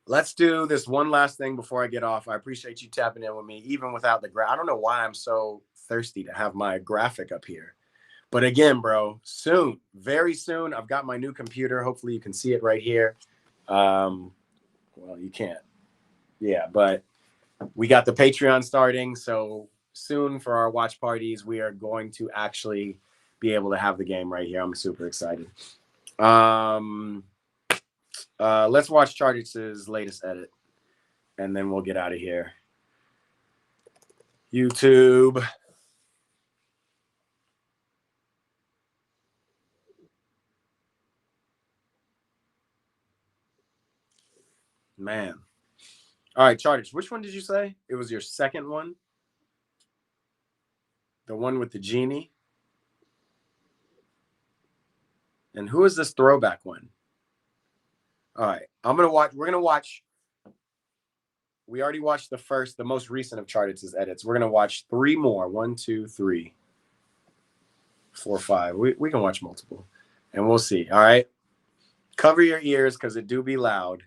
let's do this one last thing before I get off. I appreciate you tapping in with me, even without the I don't know why I'm so thirsty to have my graphic up here. But again, bro, soon, very soon, I've got my new computer. Hopefully you can see it right here. Well, you can't. Yeah, but we got the Patreon starting. So soon for our watch parties, we are going to actually be able to have the game right here. I'm super excited. Let's watch Chargers' latest edit, and then we'll get out of here. YouTube. Man. All right, Chargers. Which one did you say? It was your second one? The one with the genie? And who is this throwback one? All right. We're going to watch. We already watched the most recent of Chargers' edits. We're going to watch 3 more. 1, 2, 3, 4, 5. We can watch multiple. And we'll see. All right. Cover your ears because it do be loud.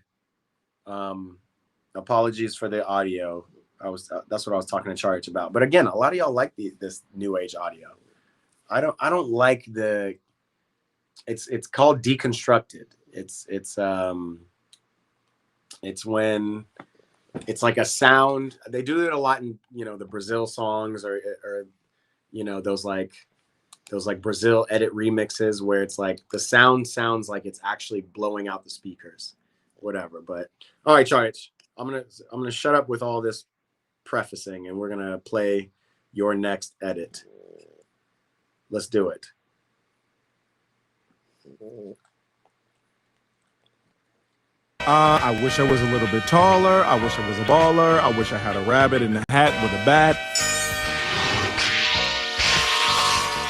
Apologies for the audio. That's what I was talking to Charge about. But again, a lot of y'all like this new age audio. I don't like it's called deconstructed. It's when it's like a sound. They do it a lot in the Brazil songs or those Brazil edit remixes where it's like the sound sounds like it's actually blowing out the speakers, whatever. But all right, Charge. I'm gonna shut up with all this prefacing, and we're gonna play your next edit. Let's do it. I wish I was a little bit taller. I wish I was a baller. I wish I had a rabbit in a hat with a bat.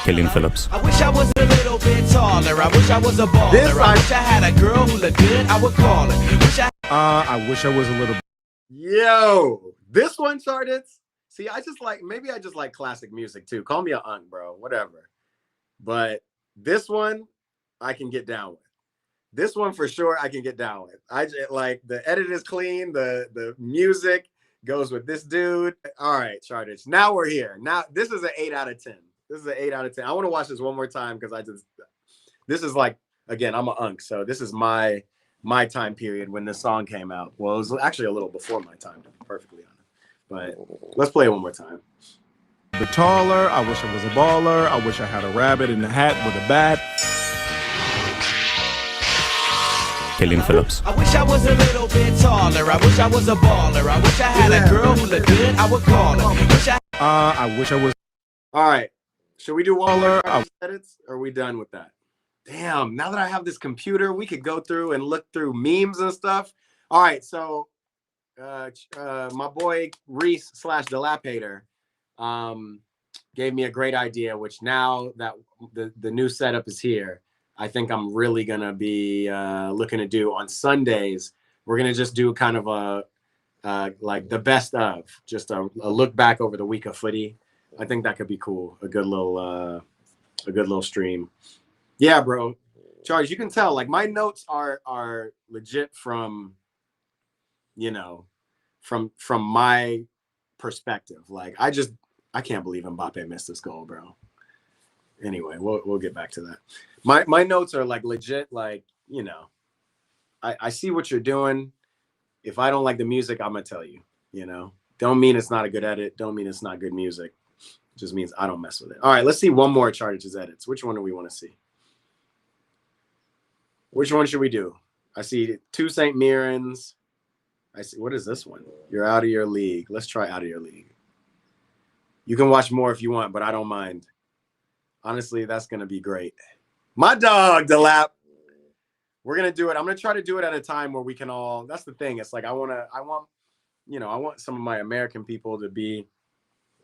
Killian Phillips. I wish I was a little bit taller. I wish I was a baller. I wish I had a girl who looked good. I would call her. I wish I was a little. Yo, this one started. See, maybe I just like classic music too. Call me a unk, bro. Whatever. But this one, I can get down with. This one for sure, I can get down with. I just, like the edit is clean. The music goes with this dude. All right, Charters. Now we're here. Now this is an 8 out of 10. This is an 8 out of 10. I want to watch this one more time because this is like, again, I'm an unk, so this is my time period when this song came out. Well, it was actually a little before my time, to be perfectly honest. But let's play it one more time. The taller. I wish I was a baller. I wish I had a rabbit in a hat with a bat. Killian Phillips. I wish I was a little bit taller. I wish I was a baller. I wish I had a girl who looked good. I would call her. I wish I was. All right. Should we do one more edits? Or are we done with that? Damn. Now that I have this computer, we could go through and look through memes and stuff. All right. So, my boy Reese / Delapater gave me a great idea, which now that the new setup is here, I think I'm really going to be looking to do on Sundays. We're going to just do kind of like the best of, just a look back over the week of footy. I think that could be cool. A good little stream. Yeah, bro. Charles, you can tell, like, my notes are legit from, from my perspective. Like, I can't believe Mbappe missed this goal, bro. Anyway, we'll get back to that. My notes are like legit, like, I see what you're doing. If I don't like the music, I'm gonna tell you. You know, don't mean it's not a good edit. Don't mean it's not good music. It just means I don't mess with it. All right, let's see one more Charges edits. Which one do we want to see? Which one should we do? I see 2 St. Mirrens. I see. What is this one? You're out of your league. Let's try out of your league. You can watch more if you want, but I don't mind. Honestly, that's gonna be great. My dog, Delap. We're gonna do it. I'm gonna try to do it at a time where we can all. That's the thing. It's like I want, I want some of my American people to be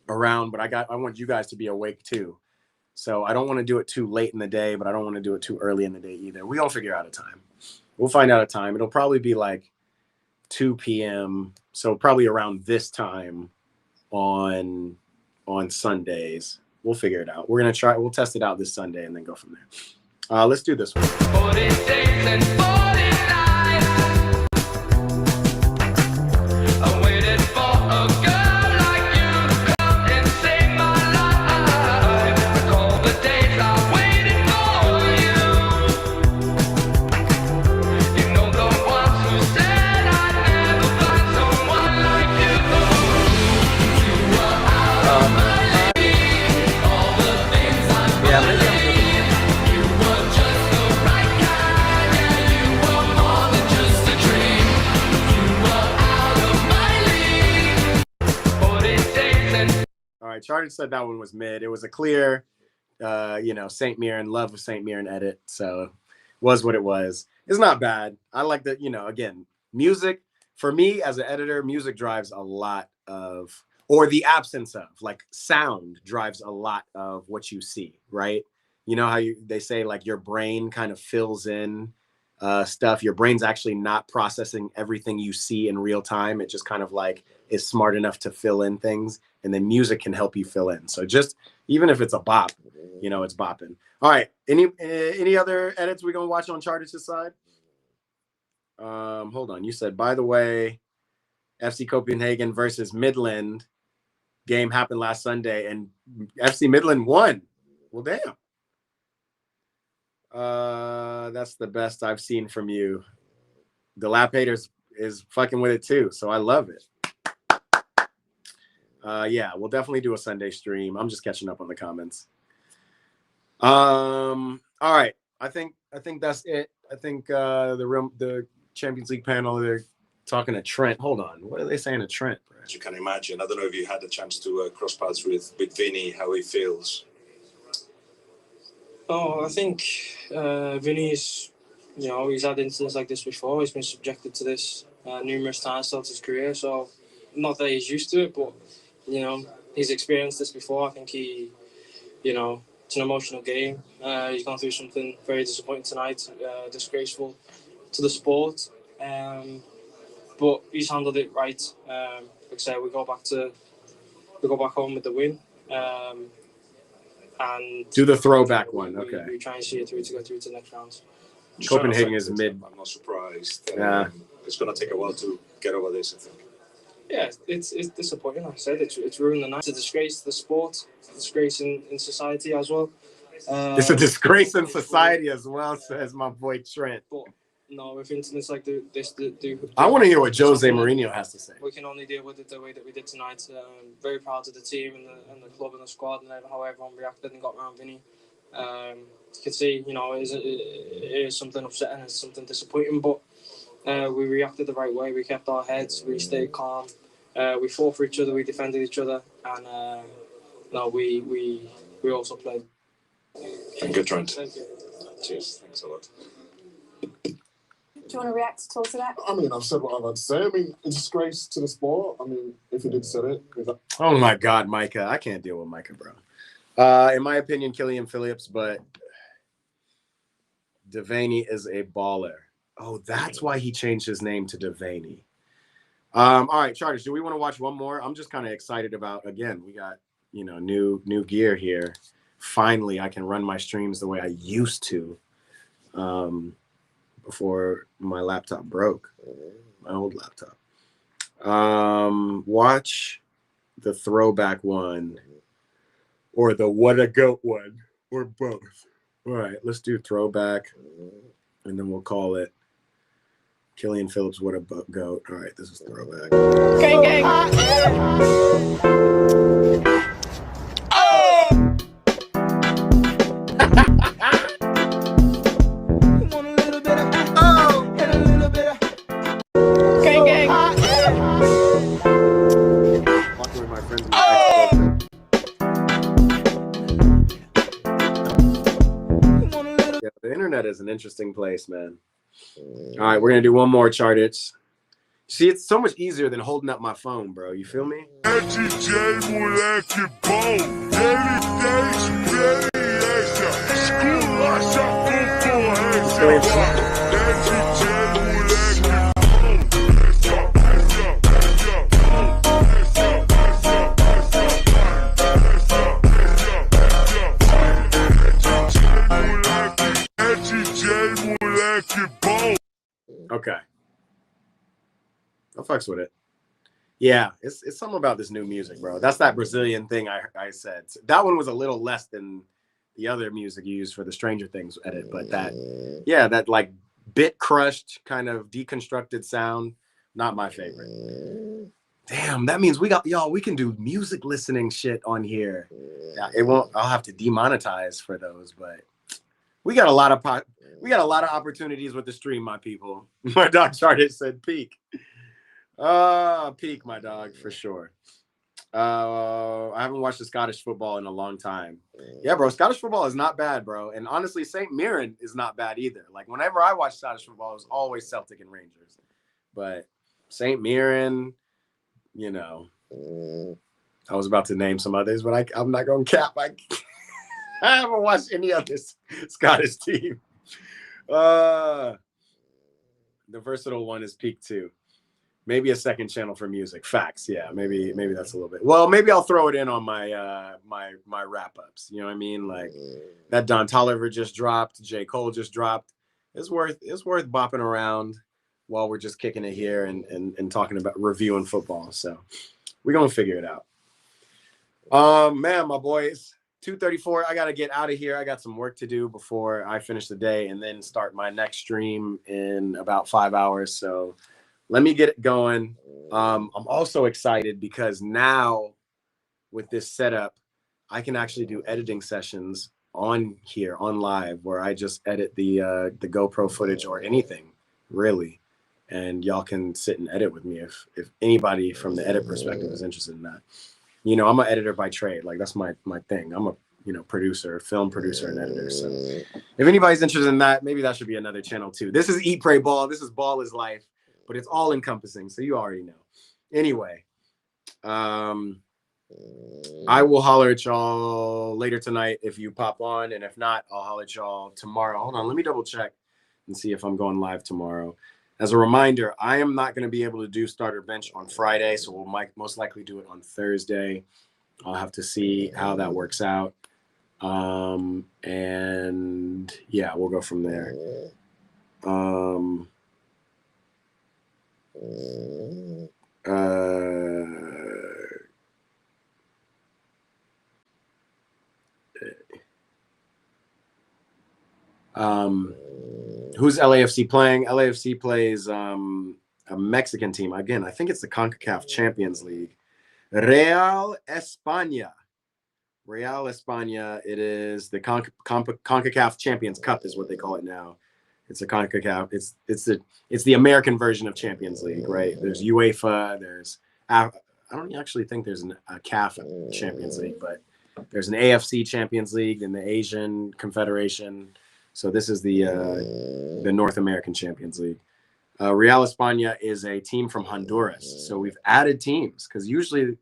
around, but I want you guys to be awake too. So I don't want to do it too late in the day, but I don't want to do it too early in the day either. We'll figure out a time. We'll find out a time. It'll probably be like 2 p.m. So probably around this time on Sundays. We'll figure it out. We'll test it out this Sunday and then go from there. Let's do this one. 40 days and 40 nights. I waited for a girl like you to come and save my life. Recall the days I waited for you. You know the ones who said I'd never find someone like you. You were out of my league. All the things I All right, Charlie said that one was mid. It was a clear, St. Mirren, love of St. Mirren edit. So was what it was. It's not bad. I like that, again, music, for me as an editor, music drives a lot of, or the absence of, like sound drives a lot of what you see, right? You know how they say like your brain kind of fills in stuff. Your brain's actually not processing everything you see in real time. It just kind of like is smart enough to fill in things, and then music can help you fill in. So just even if it's a bop, it's bopping. All right, any other edits we're gonna watch on Charters' side? Hold on. You said, by the way, FC Copenhagen versus Midland game happened last Sunday, and FC Midland won. Well, damn. That's the best I've seen from you. The Lap Haters is fucking with it too, so I love it. Yeah, we'll definitely do a Sunday stream. I'm just catching up on the comments. All right. I think that's it. I think the Champions League panel, they're talking to Trent. Hold on. What are they saying to Trent? As you can imagine, I don't know if you had the chance to cross paths with Vinny, how he feels. Oh, I think Vinny's, he's had incidents like this before. He's been subjected to this numerous times throughout his career. So, not that he's used to it, but, he's experienced this before. I think it's an emotional game. He's gone through something very disappointing tonight, disgraceful to the sport. But he's handled it right. Like I said, we go back home with the win. And do the throwback one. Okay. We try and see it through to go through to the next round. Copenhagen is mid. I'm not surprised. Yeah. It's going to take a while to get over this, I think. Yeah, it's disappointing. Like I said, it's ruined the night. It's a disgrace to the sport. It's a disgrace in society as well. It's a disgrace in society as well, says my boy Trent. But no, with incidents like this, I want to hear what Jose Mourinho has to say. We can only deal with it the way that we did tonight. Very proud of the team and the club and the squad and how everyone reacted and got around Vinny. You can see, it is something upsetting, it's something disappointing, but we reacted the right way. We kept our heads, we stayed calm, we fought for each other, we defended each other, and we also played. Thank you, Trent. Thank you. Cheers. Thanks a lot. Do you want to react at all to that? I mean, I've said what I've had to say. I mean, a disgrace to the sport. I mean, if you did say it. Oh my God, Micah. I can't deal with Micah, bro. In my opinion, Killian Phillips, but Devaney is a baller. Oh, that's why he changed his name to Devaney. All right, Charters, do we want to watch one more? I'm just kind of excited about, again, we got, new gear here. Finally, I can run my streams the way I used to. Before my laptop broke, my old laptop. Watch the throwback one or the what a goat one or both. All right, let's do throwback and then we'll call it Killian Phillips, what a goat. All right, this is throwback. Gang, gang. Gang, gang. Walking with my friends and my ex-girlfriend. Yeah, the internet is an interesting place, man. All right, we're gonna do one more, Chartits. See, it's so much easier than holding up my phone, bro. You feel me? Okay. I'll fucks with it. Yeah, it's something about this new music, bro. That's that Brazilian thing I said. That one was a little less than the other music you used for the Stranger Things edit, but that like bit crushed kind of deconstructed sound, not my favorite. Damn, that means we can do music listening shit on here. Yeah, I'll have to demonetize for those, but we got a lot of opportunities with the stream, my people. My dog Chartist said peak. Peak, my dog, for sure. I haven't watched the Scottish football in a long time. Yeah, bro, Scottish football is not bad, bro. And honestly, St. Mirren is not bad either. Like, whenever I watch Scottish football, it was always Celtic and Rangers. But St. Mirren, you know, I was about to name some others, but I'm not going to cap. I haven't watched any other Scottish team. The versatile one is Peak 2. Maybe a second channel for music. Facts. Yeah, maybe that's a little bit. Well, maybe I'll throw it in on my my wrap ups. You know what I mean? Like that Don Toliver just dropped, J. Cole just dropped. It's worth bopping around while we're just kicking it here and talking about reviewing football. So we're gonna figure it out. Man, my boys, 2:34. I gotta get out of here. I got some work to do before I finish the day and then start my next stream in about 5 hours. So let me get it going. I'm also excited because now with this setup, I can actually do editing sessions on here, on live, where I just edit the GoPro footage or anything, really. And y'all can sit and edit with me if anybody from the edit perspective is interested in that. You know, I'm an editor by trade. Like, that's my thing. I'm a producer, film producer, and editor. So if anybody's interested in that, maybe that should be another channel too. This is Eat, Pray, Ball. This is Ball is Life. But it's all encompassing, so you already know. Anyway, I will holler at y'all later tonight if you pop on, and if not, I'll holler at y'all tomorrow. Hold on, let me double check and see if I'm going live tomorrow. As a reminder, I am not going to be able to do Starter Bench on Friday, so we'll most likely do it on Thursday. I'll have to see how that works out. And yeah, we'll go from there. Who's LAFC playing? LAFC plays a Mexican team. Again, I think it's the CONCACAF Champions League. Real España. It is the CONCACAF Champions Cup is what they call it now. It's a CONCACAF. It's the American version of Champions League, right? There's UEFA. I don't actually think there's a CAF Champions League, but there's an AFC Champions League and the Asian Confederation. So this is the North American Champions League. Real España is a team from Honduras. So we've added teams because usually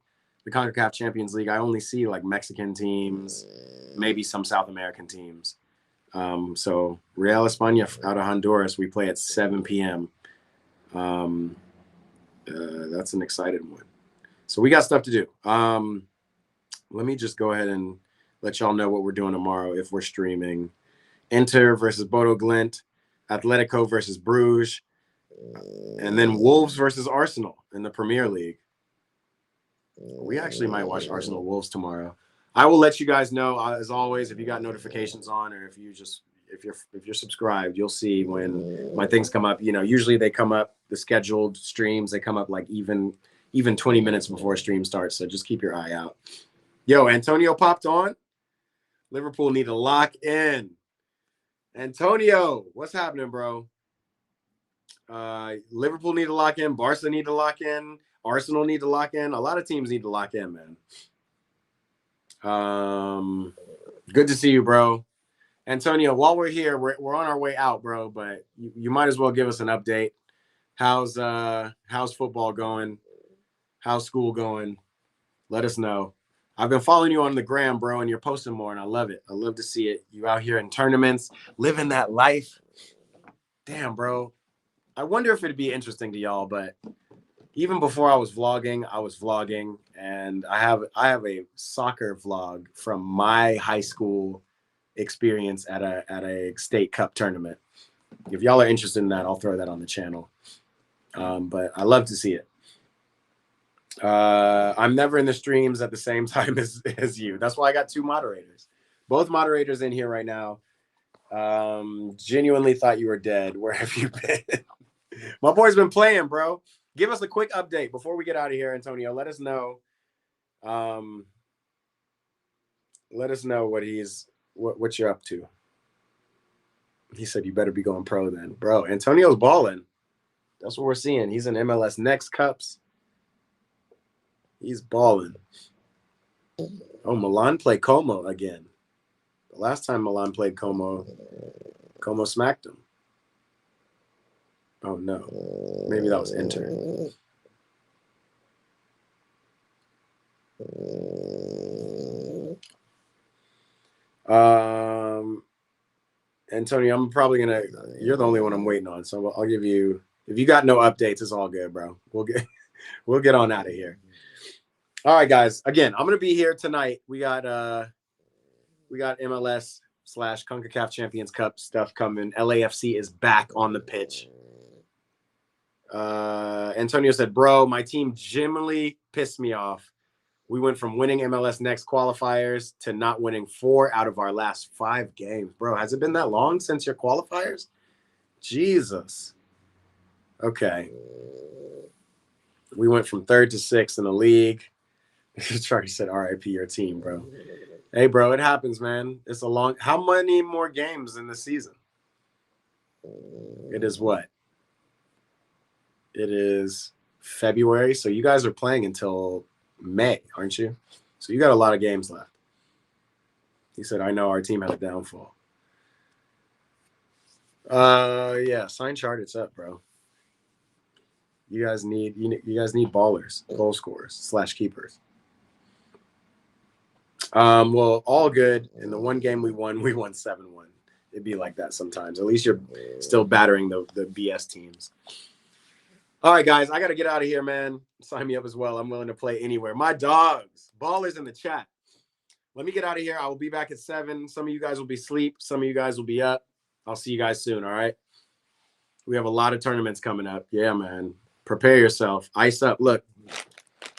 the CONCACAF Champions League, I only see like Mexican teams, maybe some South American teams. So Real España out of Honduras, we play at 7 p.m. That's an exciting one. So we got stuff to do. Let me just go ahead and let y'all know what we're doing tomorrow if we're streaming. Inter versus Bodo Glimt, Atletico versus Bruges, and then Wolves versus Arsenal in the Premier League. We actually might watch Arsenal Wolves tomorrow. I will let you guys know, as always, if you got notifications on or if if you're subscribed, you'll see when my things come up. You know, usually they come up, the scheduled streams, they come up like even 20 minutes before stream starts. So just keep your eye out. Yo, Antonio popped on. Liverpool need to lock in. Antonio, what's happening, bro? Liverpool need to lock in. Barca need to lock in. Arsenal need to lock in. A lot of teams need to lock in, man. Good to see you, bro. Antonio, while we're here, we're on our way out, bro, but you might as well give us an update. How's football going? How's school going? Let us know. I've been following you on the gram, bro, and you're posting more, and I love it. I love to see it. You out here in tournaments, living that life. Damn, bro. I wonder if it'd be interesting to y'all, but even before I was vlogging, and I have a soccer vlog from my high school experience at a state cup tournament. If y'all are interested in that, I'll throw that on the channel. But I love to see it. I'm never in the streams at the same time as you. That's why I got 2 moderators. Both moderators in here right now. Genuinely thought you were dead. Where have you been? My boy's been playing, bro. Give us a quick update before we get out of here, Antonio. Let us know. Let us know what you're up to. He said you better be going pro then. Bro, Antonio's balling. That's what we're seeing. He's in MLS Next Cups. He's balling. Oh, Milan play Como again. The last time Milan played Como smacked him. Oh, no. Maybe that was Inter. Antonio, I'm probably going to – you're the only one I'm waiting on, so I'll give you – if you got no updates, it's all good, bro. We'll get on out of here. All right, guys. Again, I'm going to be here tonight. We got MLS / CONCACAF Champions Cup stuff coming. LAFC is back on the pitch. Antonio said, bro, my team genuinely pissed me off. We went from winning MLS Next qualifiers to not winning 4 out of our last 5 games. Bro, has it been that long since your qualifiers? Jesus. Okay. We went from 3rd to 6th in the league. Charlie said, RIP your team, bro. Hey, bro, it happens, man. It's a long... How many more games in the season? It is what? It is February. So you guys are playing until May, aren't you? So you got a lot of games left. He said, I know our team had a downfall. Yeah, sign chart, it's up, bro. You guys need ballers, goal scorers / keepers. Well, all good. In the one game we won 7-1. It'd be like that sometimes. At least you're still battering the BS teams. All right, guys, I got to get out of here, man. Sign me up as well. I'm willing to play anywhere. My dogs, ballers in the chat. Let me get out of here. I will be back at 7. Some of you guys will be asleep. Some of you guys will be up. I'll see you guys soon, all right? We have a lot of tournaments coming up. Yeah, man. Prepare yourself. Ice up. Look,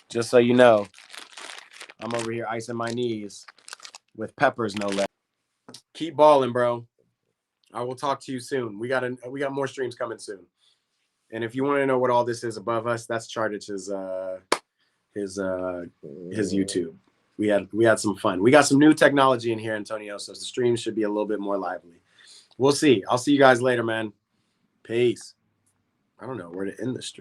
just so you know, I'm over here icing my knees with peppers, no less. Keep balling, bro. I will talk to you soon. We got more streams coming soon. And if you want to know what all this is above us, that's Chardich's his YouTube. We had some fun. We got some new technology in here, Antonio, so the stream should be a little bit more lively. We'll see. I'll see you guys later, man. Peace. I don't know where to end the stream.